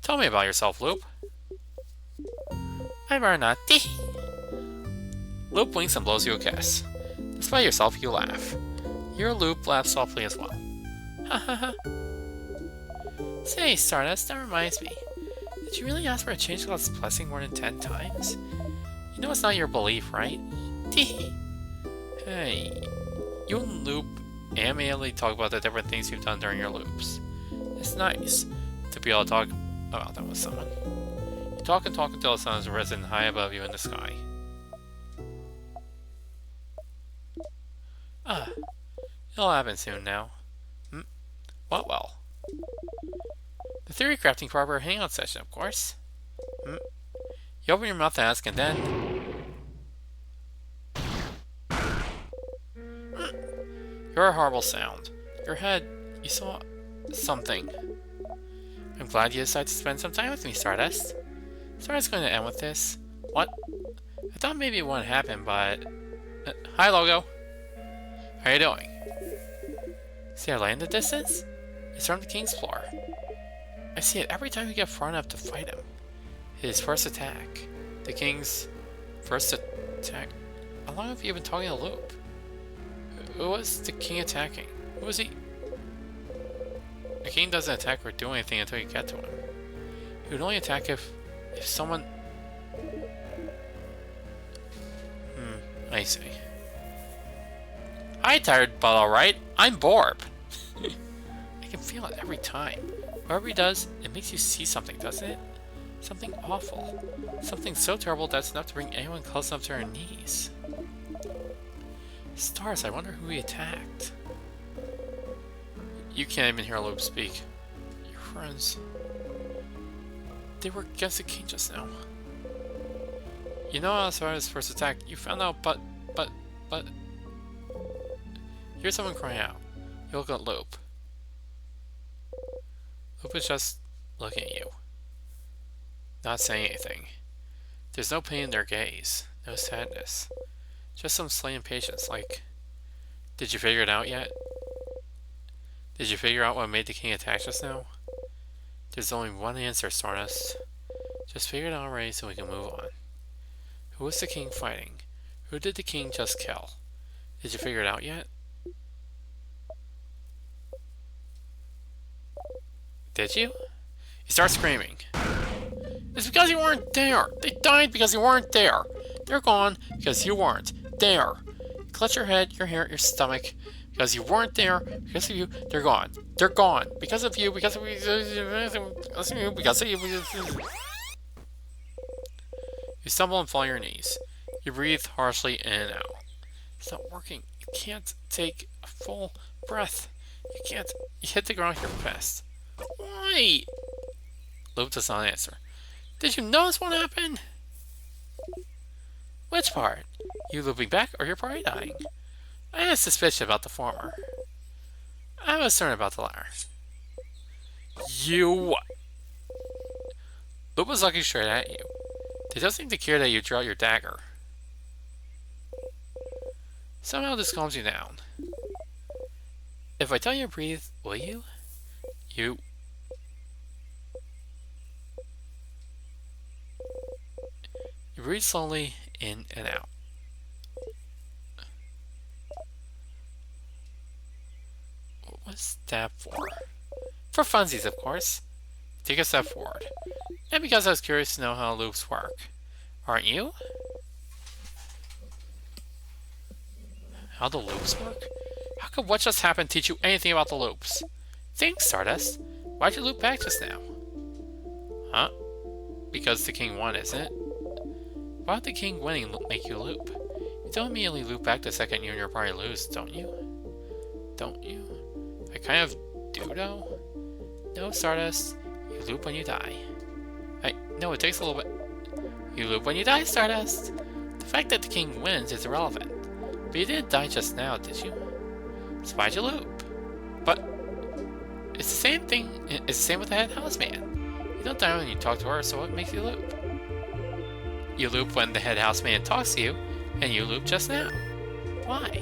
Tell me about yourself, Loop. I'd rather not. Loop winks and blows you a kiss. Despite yourself, you laugh. Your Loop laughs softly as well. Ha ha ha. Say, Stardust, that reminds me. Did you really ask for a change God's blessing more than 10 times? You know it's not your belief, right? Hey. You and Loop animatedly talk about the different things you've done during your loops. It's nice to be able to talk about them with someone. You talk and talk until the sun is risen high above you in the sky. Ah, it'll happen soon now. What well? The theory crafting for our hangout session, of course. You open your mouth to ask and then... You're a horrible sound. Your head, you saw something. I'm glad you decided to spend some time with me, Stardust. Stardust's going to end with this. What? I thought maybe it wouldn't happen, but... hi, Logo. How are you doing? See that light in the distance? It's from the King's Floor. I see it every time we get far enough to fight him. His first attack. The King's first attack. How long have you been talking to Loop? Who was the King attacking? Who was he? The King doesn't attack or do anything until you get to him. He would only attack if someone... I see. Hi, tired but alright. I'm Borb. I can feel it every time. Whatever he does, it makes you see something, doesn't it? Something awful. Something so terrible that's enough to bring anyone close enough to their knees. Stars, I wonder who he attacked. You can't even hear Loop speak. Your friends... They were against the King just now. You know how far his first attack, you found out, but... Here's someone crying out. You look at Loop. Loop is just looking at you. Not saying anything. There's no pain in their gaze. No sadness. Just some slight impatience, like... Did you figure it out yet? Did you figure out what made the King attack just now? There's only one answer, Stardust. Just figure it out already so we can move on. Who was the King fighting? Who did the King just kill? Did you figure it out yet? Did you? He starts screaming. It's because you weren't there! They died because you weren't there! They're gone because you weren't there! Clutch your head, your hair, your stomach. Because you weren't there, because of you, they're gone. They're gone. Because of you, because of you, because of you. You stumble and fall on your knees. You breathe harshly in and out. It's not working. You can't take a full breath. You can't. You hit the ground here fast. Why? Loop does not answer. Did you notice what happened? Which part? You looping back or your party dying? I had a suspicion about the former. I was certain about the latter. You... Loop was looking straight at you. They don't seem to care that you draw your dagger. Somehow this calms you down. If I tell you to breathe, will you? You breathe slowly in and out. What's that for? For funsies, of course. Take a step forward. And because I was curious to know how loops work. Aren't you? How the loops work? How could what just happened teach you anything about the loops? Think, Stardust. Why'd you loop back just now? Huh? Because the king won, isn't it? Why would the king winning make you loop? You don't immediately loop back the second you and your party lose, don't you? Don't you? I kind of do, though. No, Stardust. You loop when you die. No, it takes a little bit. You loop when you die, Stardust. The fact that the king wins is irrelevant. But you didn't die just now, did you? So why'd you loop? But it's the same thing. It's the same with the head houseman. You don't die when you talk to her, so what makes you loop? You loop when the head houseman talks to you, and you loop just now. Why?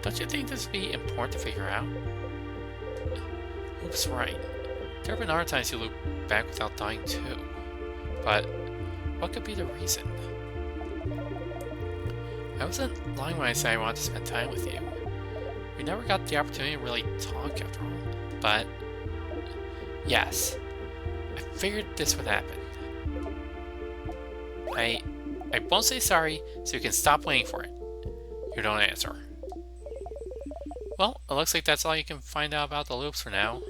Don't you think this would be important to figure out? Oops, right. There have been other times you loop back without dying too. But what could be the reason? I wasn't lying when I said I wanted to spend time with you. We never got the opportunity to really talk after all. But yes, I figured this would happen. I won't say sorry, so you can stop waiting for it. You don't answer. Well, it looks like that's all you can find out about the loops for now.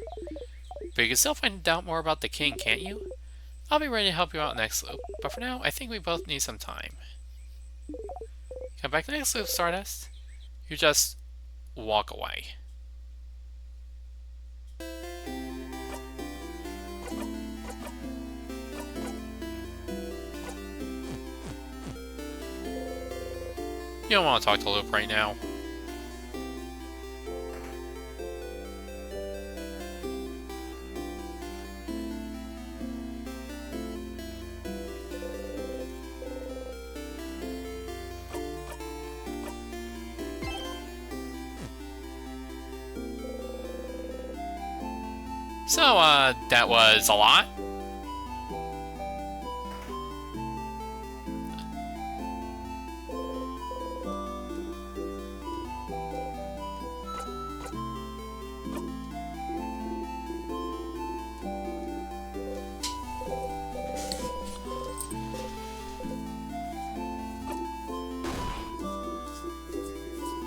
But you can still find out more about the king, can't you? I'll be ready to help you out next loop, but for now, I think we both need some time. Come back next loop, Stardust. You just walk away. You don't want to talk to Loop right now. So, that was a lot.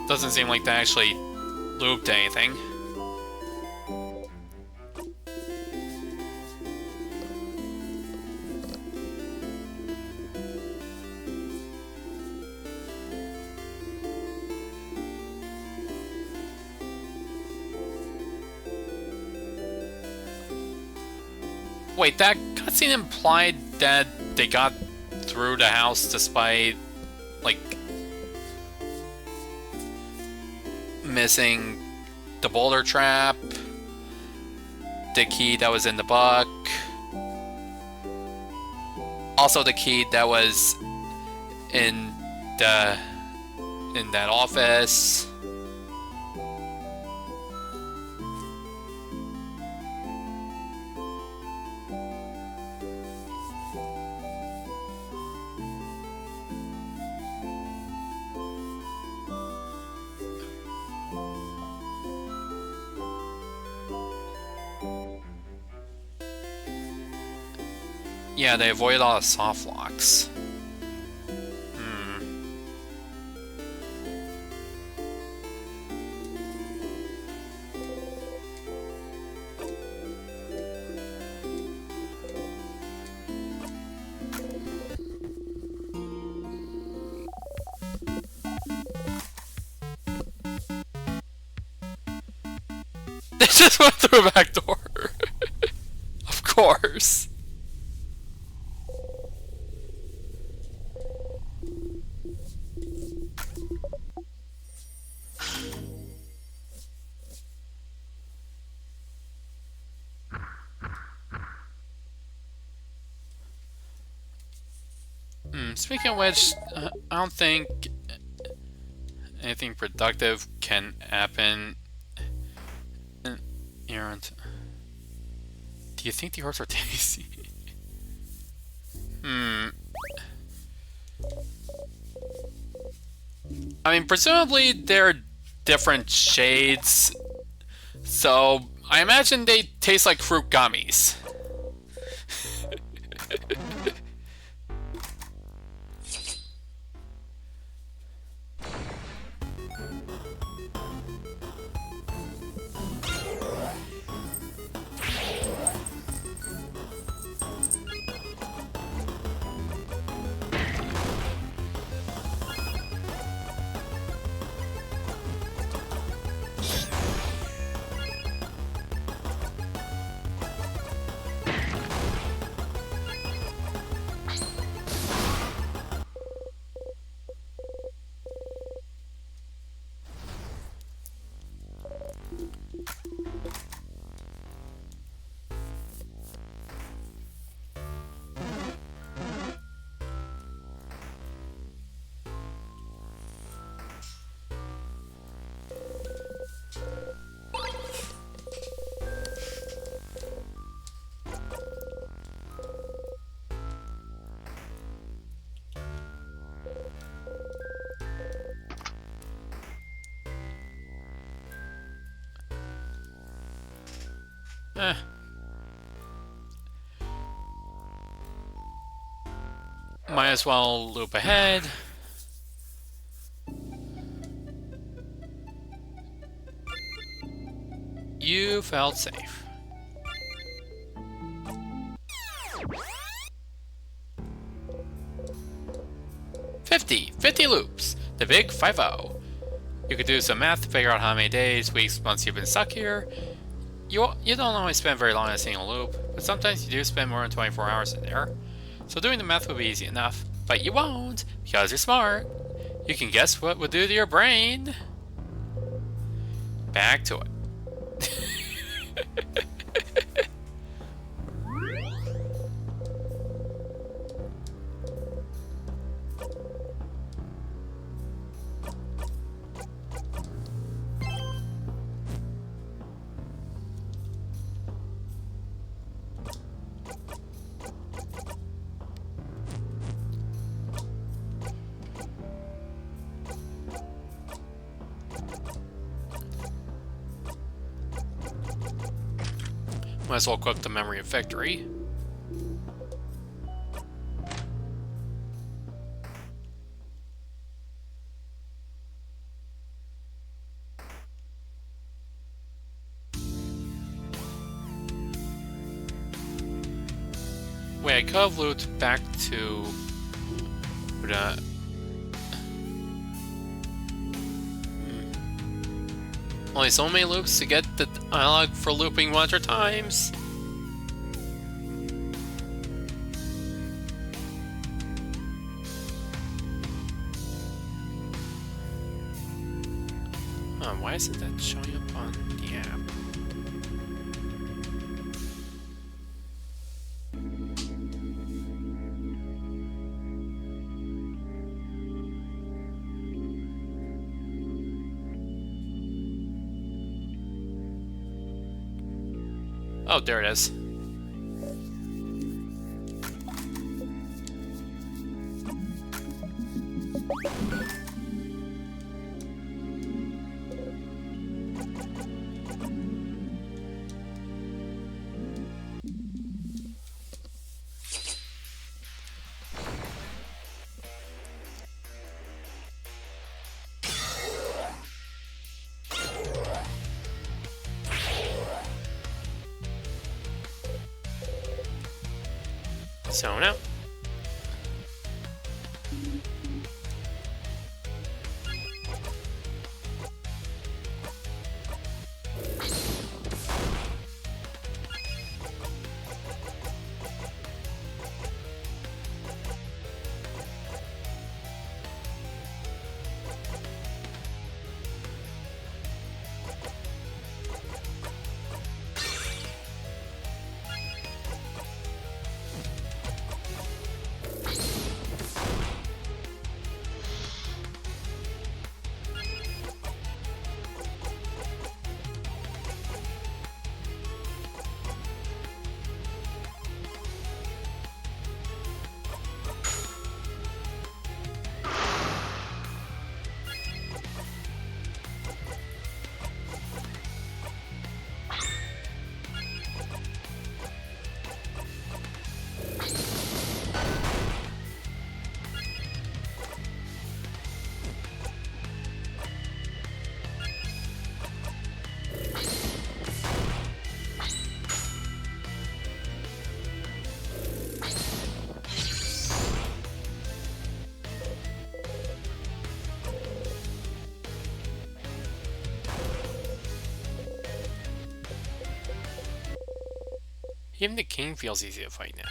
Doesn't seem like that actually looped anything. Wait, that cutscene implied that they got through the house despite, like, missing the boulder trap, the key that was in the book, also the key that was in that office. Yeah, they avoid all the soft locks. They just went through a back door. Of course. Speaking of which, I don't think anything productive can happen. Errant. Do you think the hearts are tasty? I mean, presumably they're different shades, so I imagine they taste like fruit gummies. Might as well loop ahead. You felt safe. Fifty loops. The big 50. You could do some math to figure out how many days, weeks, months you've been stuck here. You don't always spend very long in a single loop, but sometimes you do spend more than 24 hours in there. So doing the math would be easy enough, but you won't, because you're smart. You can guess what would do to your brain. Back to it. Might as well cook the memory of victory. Wait, I could have looped back to the... Only so many loops to get the dialogue for looping 100 times. Why isn't that showing up on the app? Oh, there it is. So now. Even the king feels easy to fight now.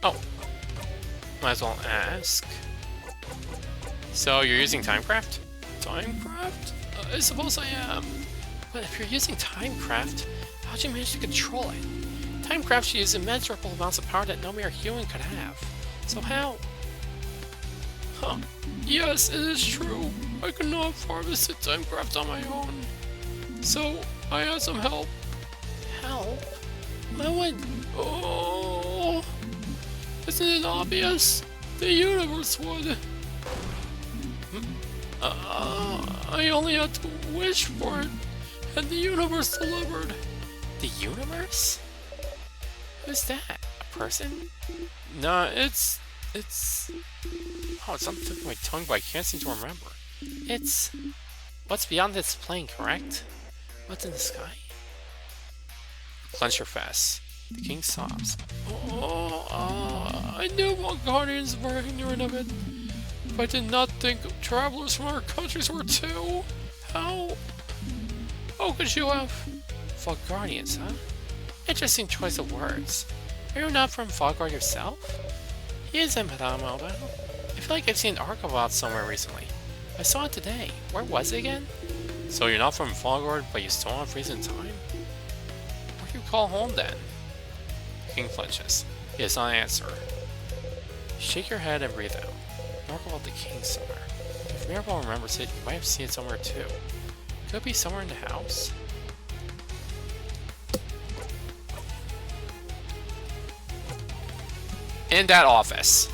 Oh. Might as well ask. So, you're using Timecraft? Timecraft? I suppose I am. But if you're using Timecraft, how'd you manage to control it? Timecraft should use immeasurable amounts of power that no mere human could have. So how? Huh. Yes, it is true. I could not have harvested Timecraft on my own. So, I had some help. Help? I would... Oh... Isn't it obvious? The universe would. I only had to wish for it, and the universe delivered. The universe? Who's that? A person? Nah, it's... Oh, it's on the tip of my tongue, but I can't seem to remember. It's... What's beyond this plane, correct? What's in the sky? Clench your fists. The king sobs. I knew all guardians were ignorant of it. But I did not think travelers from other countries were too. How could you have... Fog Guardians, huh? Interesting choice of words. Are you not from Fogguard yourself? He is in Padamo, though. I feel like I've seen an arc about somewhere recently. I saw it today. Where was it again? So you're not from Fogguard, but you still have freezing time? Where do you call home, then? King flinches. He does not answer. Shake your head and breathe out. Mark about the king somewhere. If Mirabelle remembers it, you might have seen it somewhere too. Could it be somewhere in the house? In that office.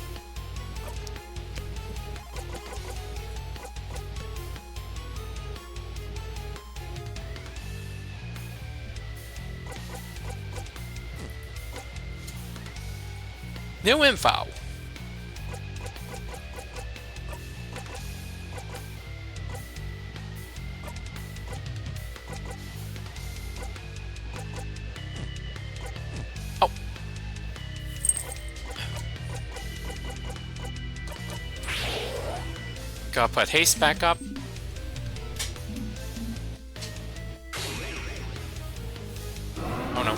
New info. Oh. Gotta put haste back up. Oh no.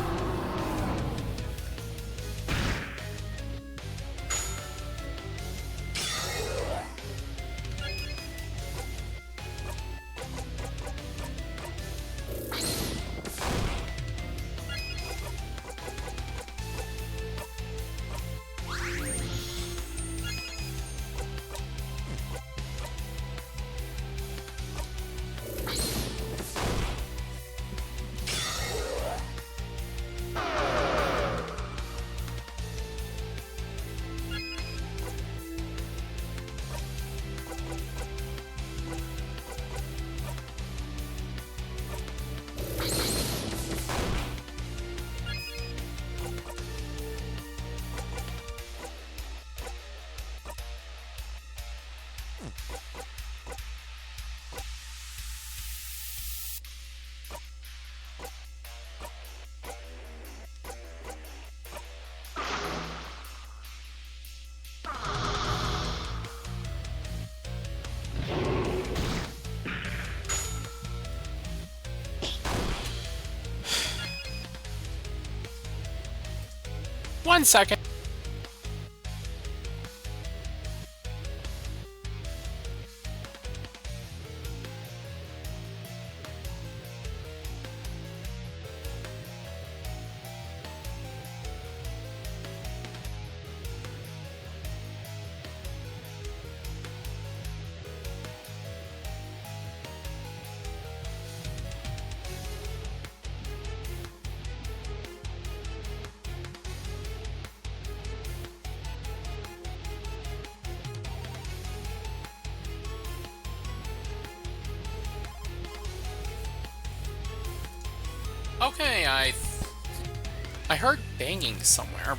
One second. Okay, I heard banging somewhere.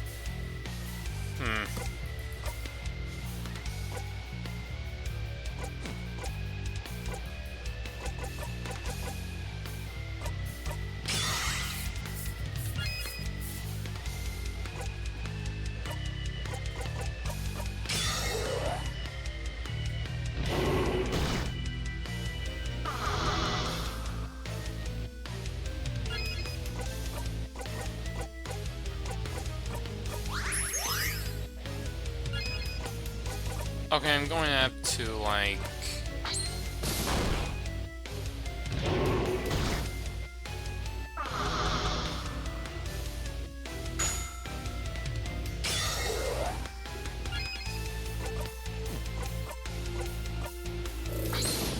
Okay, I'm going to have to, like...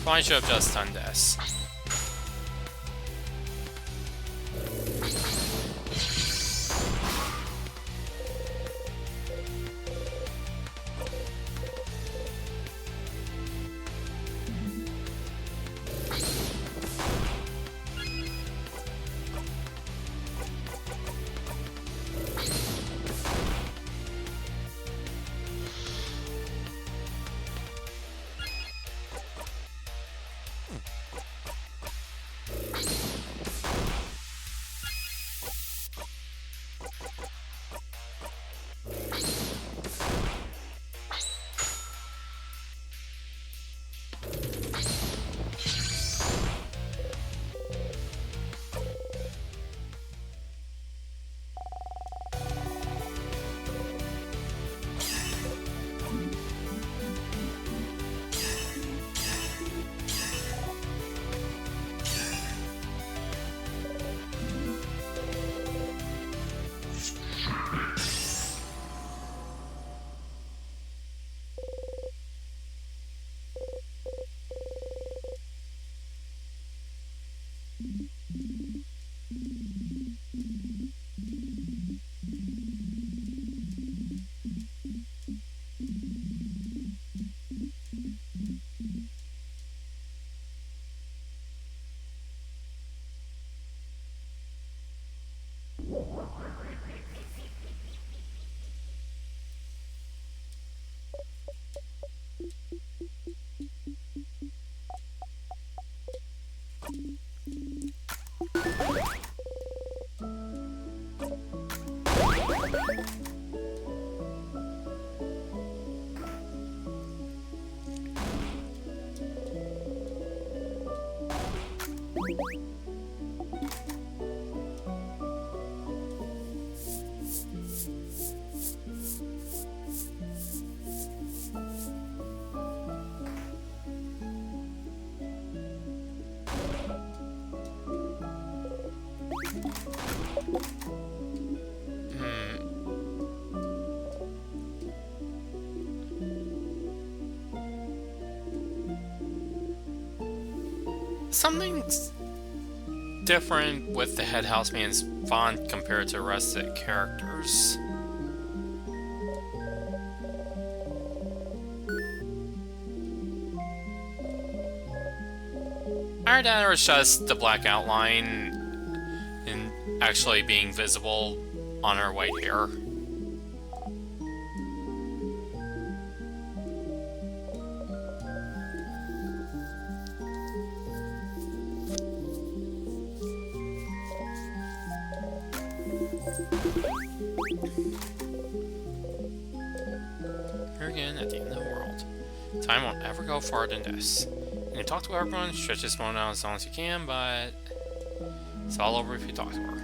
Probably should have just done this. Something's different with the head houseman's font compared to the rest of the characters. Either that or it's just the black outline and actually being visible on her white hair. Here again at the end of the world. Time won't ever go farther than this. You can talk to everyone, stretch this moment out as long as you can, but it's all over if you talk to her.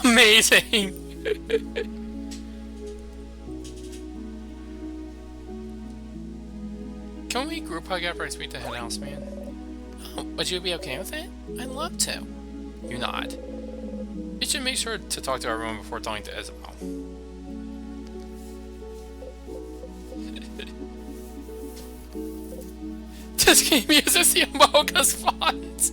Amazing! Can we group hug after I speak to Head House Man? Oh, would you be okay with it? I'd love to. You nod. You should make sure to talk to everyone before talking to Isabel. This game uses the Amoga's font!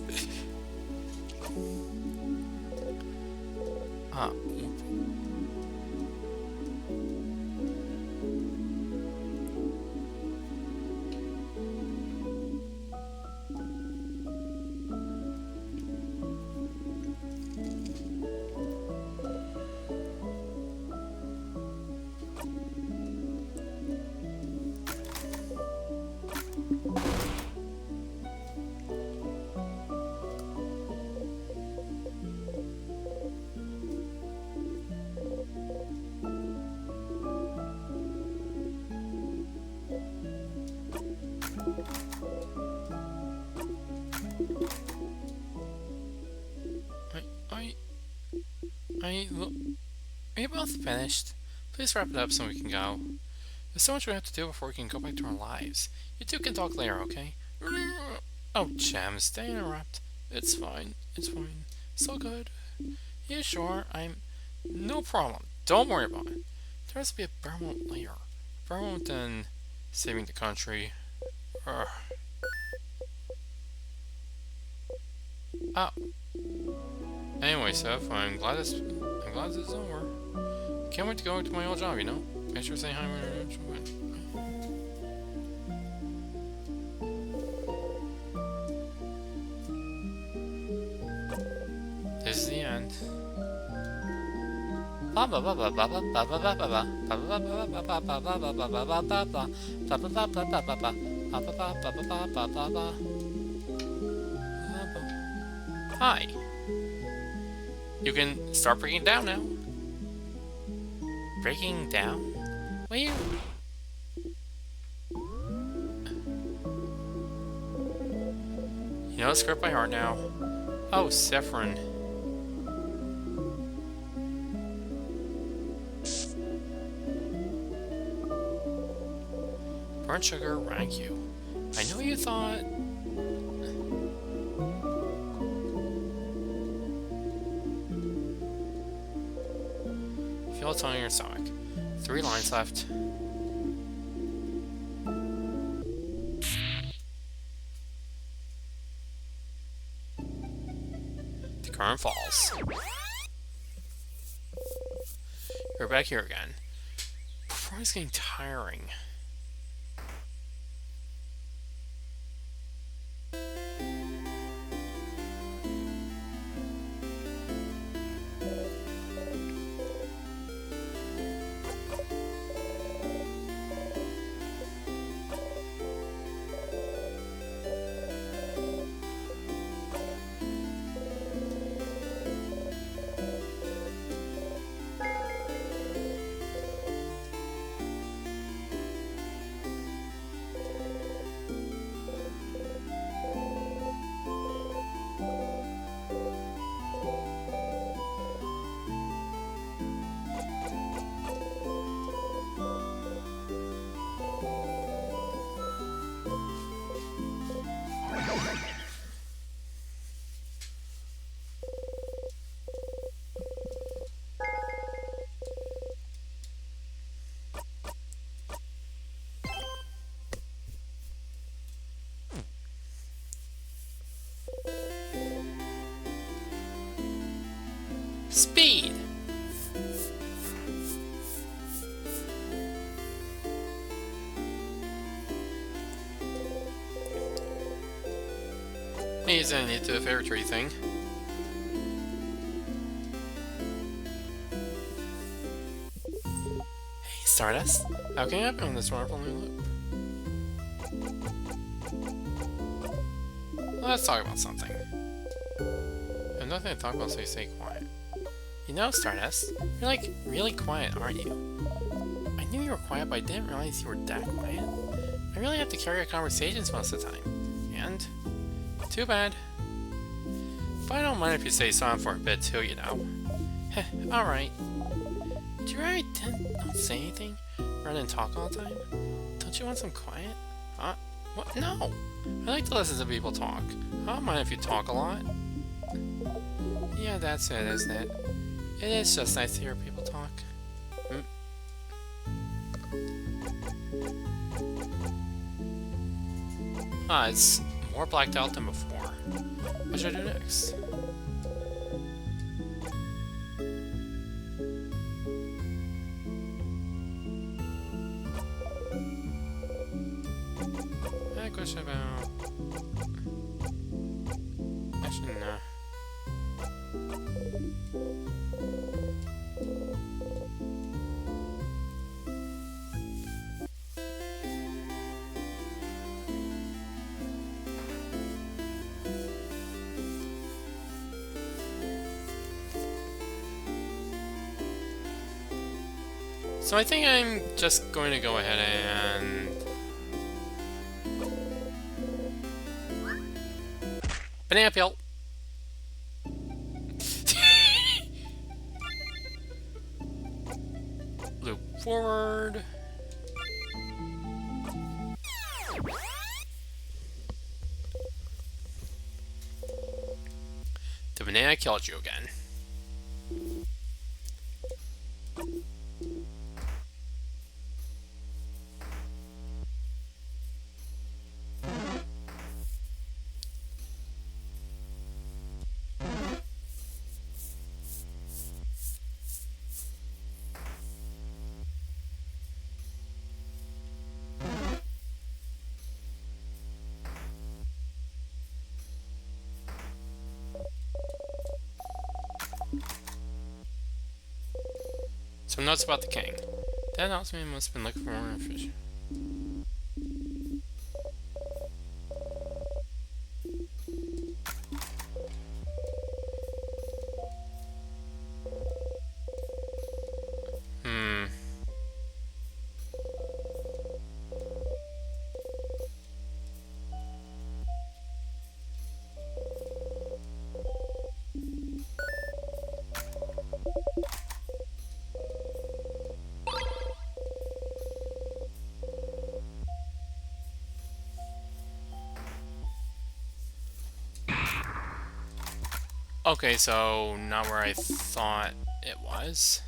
Are you both finished? Please wrap it up so we can go. There's so much we have to do before we can go back to our lives. You two can talk later, okay? Oh, Gems, they interrupt. It's fine. It's fine. So good. You sure? No problem. Don't worry about it. There has to be a better moment later. A better moment than saving the country. Ugh. Oh. Anyway, Seth, I'm glad this is over. Can't wait to go to my old job, you know? Make sure to say hi when you're This is the end. Hi. You can start breaking down now. Breaking down? Will you? You know the script by heart now. Oh, Saffron. Burnt sugar, rank you. I know you thought... Feel it on your stomach. 3 lines left. The current falls. We're back here again. Performance is getting tiring. Speed! He's gonna need to do a fairy tree thing. Hey, Stardust. How can I help you on this wonderful new loop? Let's talk about something. I have nothing to talk about, so you stay quiet. You know, Stardust, you're like really quiet, aren't you? I knew you were quiet, but I didn't realize you were that quiet. I really have to carry our conversations most of the time. And too bad. But I don't mind if you stay silent for a bit too, you know. Heh, alright. Do you really not say anything rather than talk all the time? Don't you want some quiet? Huh? What? No! I like to listen to people talk. I don't mind if you talk a lot. Yeah, that's it, isn't it? It is just nice to hear people talk. Ah, it's more blacked out than before. What should I do next? A question about... Actually, no. So I think I'm just going to go ahead and... Banana peel! forward. The banana killed you again. Some notes about the king. That announcement must have been looking for more information. Okay, so not where I thought it was.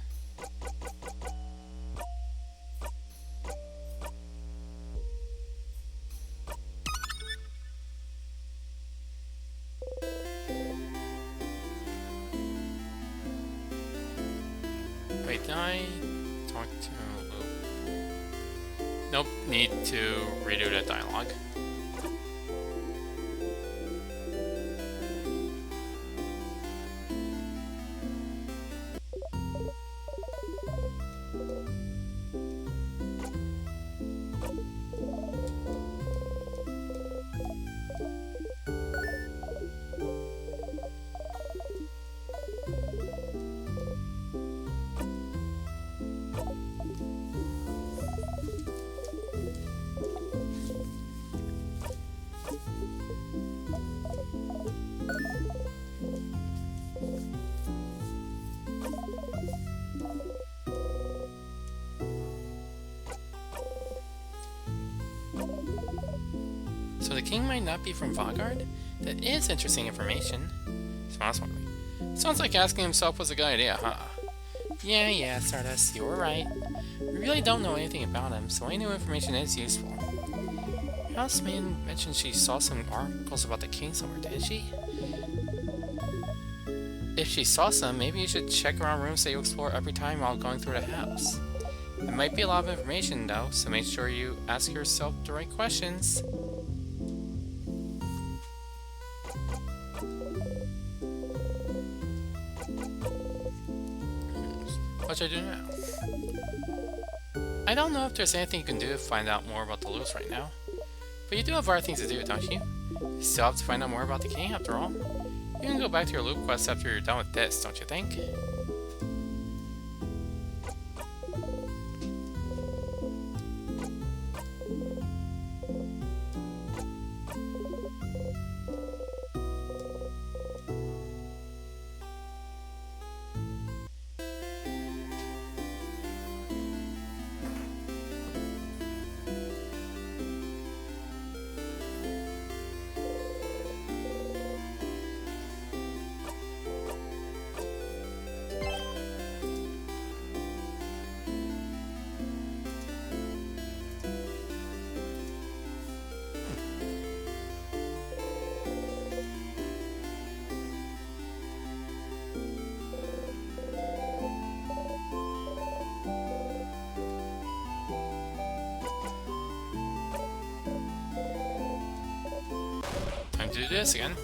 Wait, did I talk to Luke? Nope, need to redo that dialogue. So the king might not be from Vaugarde? That is interesting information. Smiles smartly. Sounds like asking himself was a good idea, huh? Yeah, Stardust, you were right. We really don't know anything about him, so any new information is useful. Houseman mentioned she saw some articles about the king somewhere, didn't she? If she saw some, maybe you should check around rooms that you explore every time while going through the house. It might be a lot of information, though, so make sure you ask yourself the right questions. What should I do now? I don't know if there's anything you can do to find out more about the Loops right now. But you do have other things to do, don't you? You still have to find out more about the king, after all. You can go back to your loop quest after you're done with this, don't you think? Time to do this again.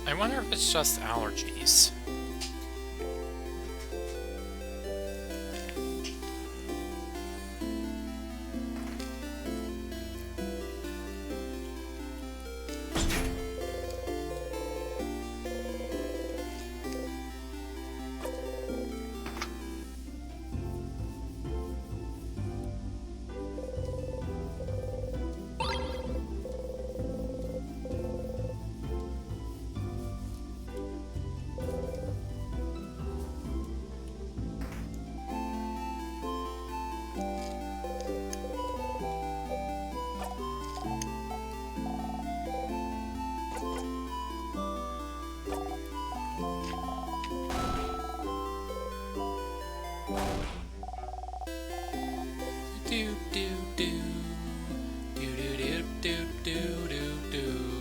I wonder if it's just allergies. Do do do do do do do do do do.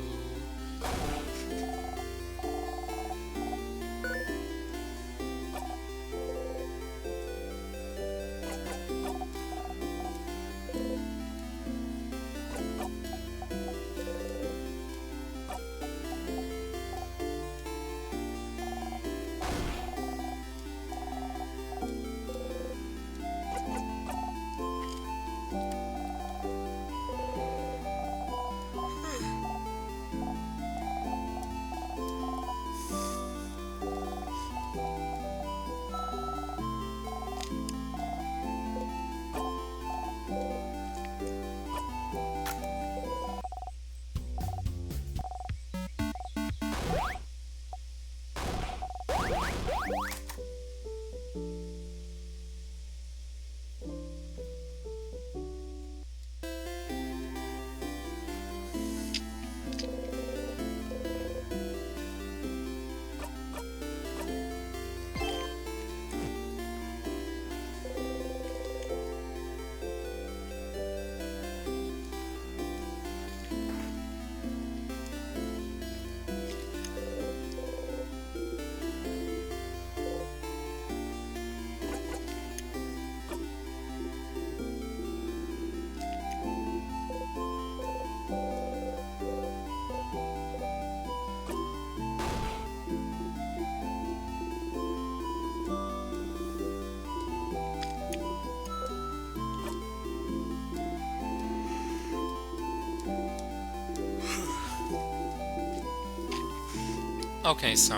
Okay, so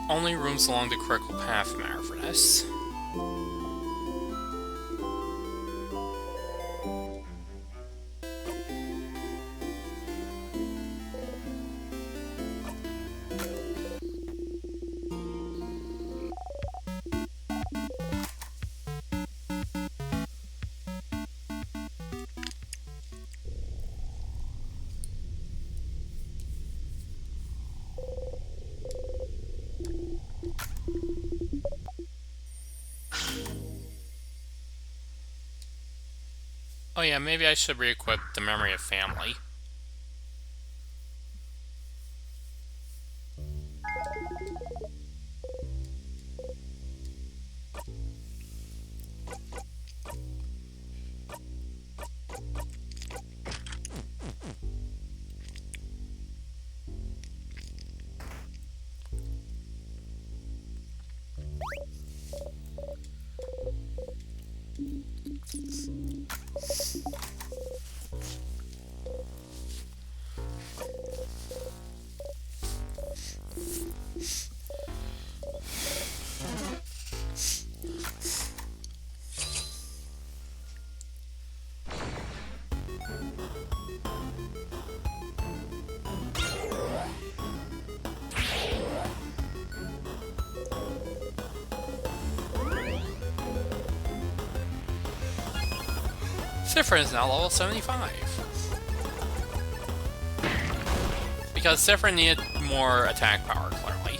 only rooms along the critical path matter for this. Oh yeah, maybe I should re-equip the Memory of Family. Siffrin is now level 75. Because Siffrin needed more attack power, clearly.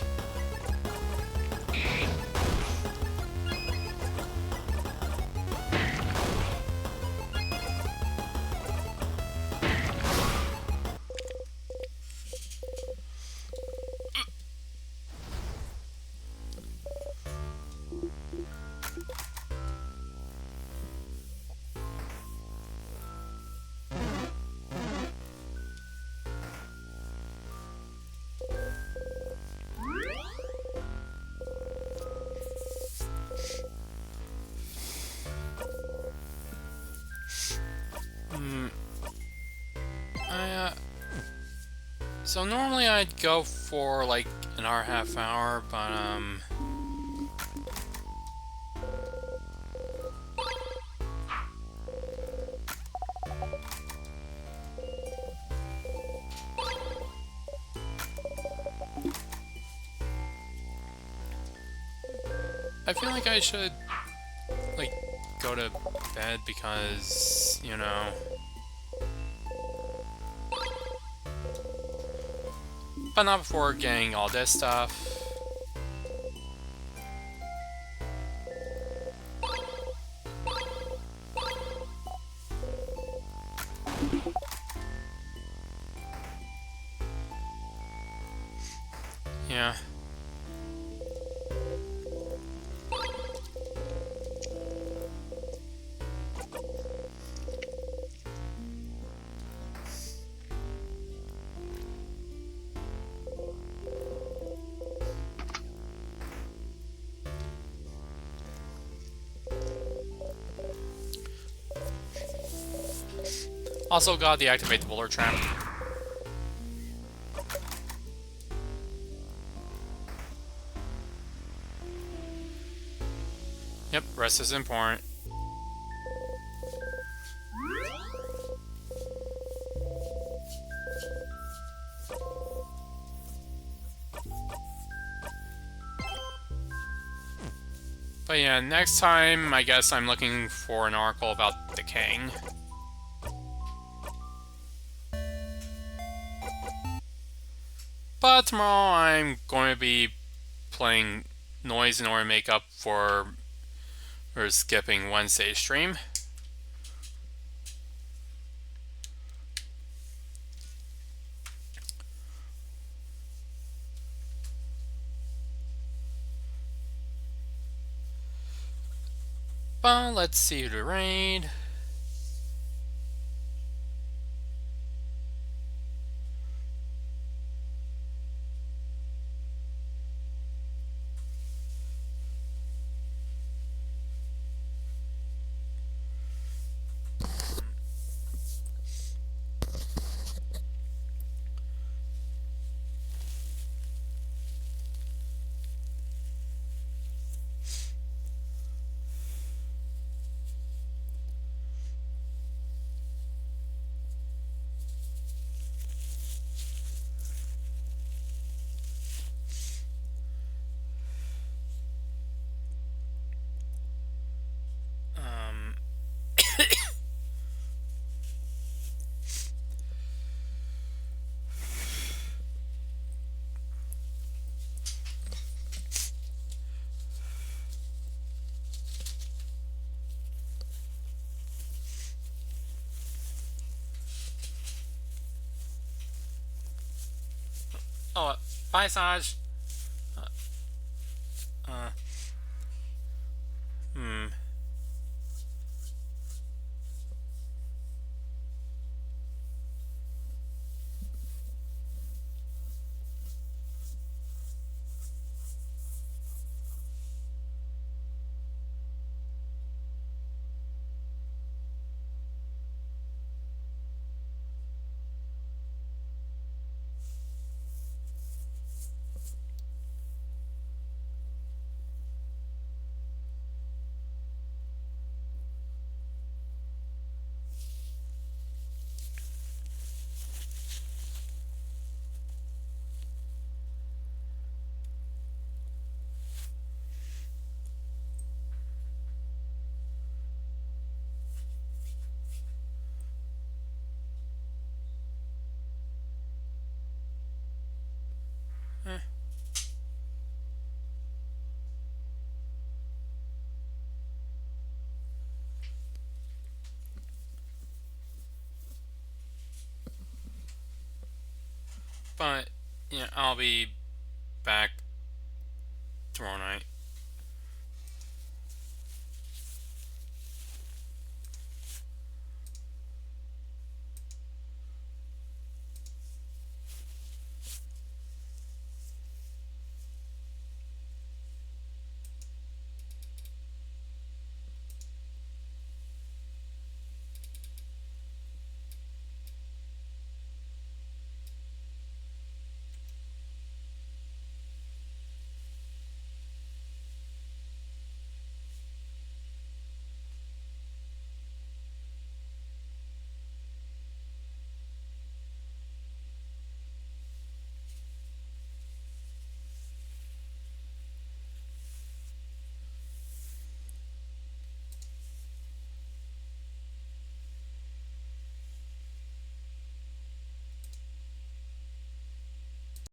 Hmm. So normally I'd go for like an hour, half hour, but I feel like I should like go to bed because, you know, but not before getting all this stuff. Yeah. Also gotta deactivate the boulder trap. Yep, rest is important. But yeah, next time I guess I'm looking for an article about decaying. But tomorrow I'm going to be playing Noise in order to make up for skipping Wednesday's stream. But let's see who to raid. Oh, bye, Saj. Uh, hmm. Eh. But yeah, I'll be back tomorrow night.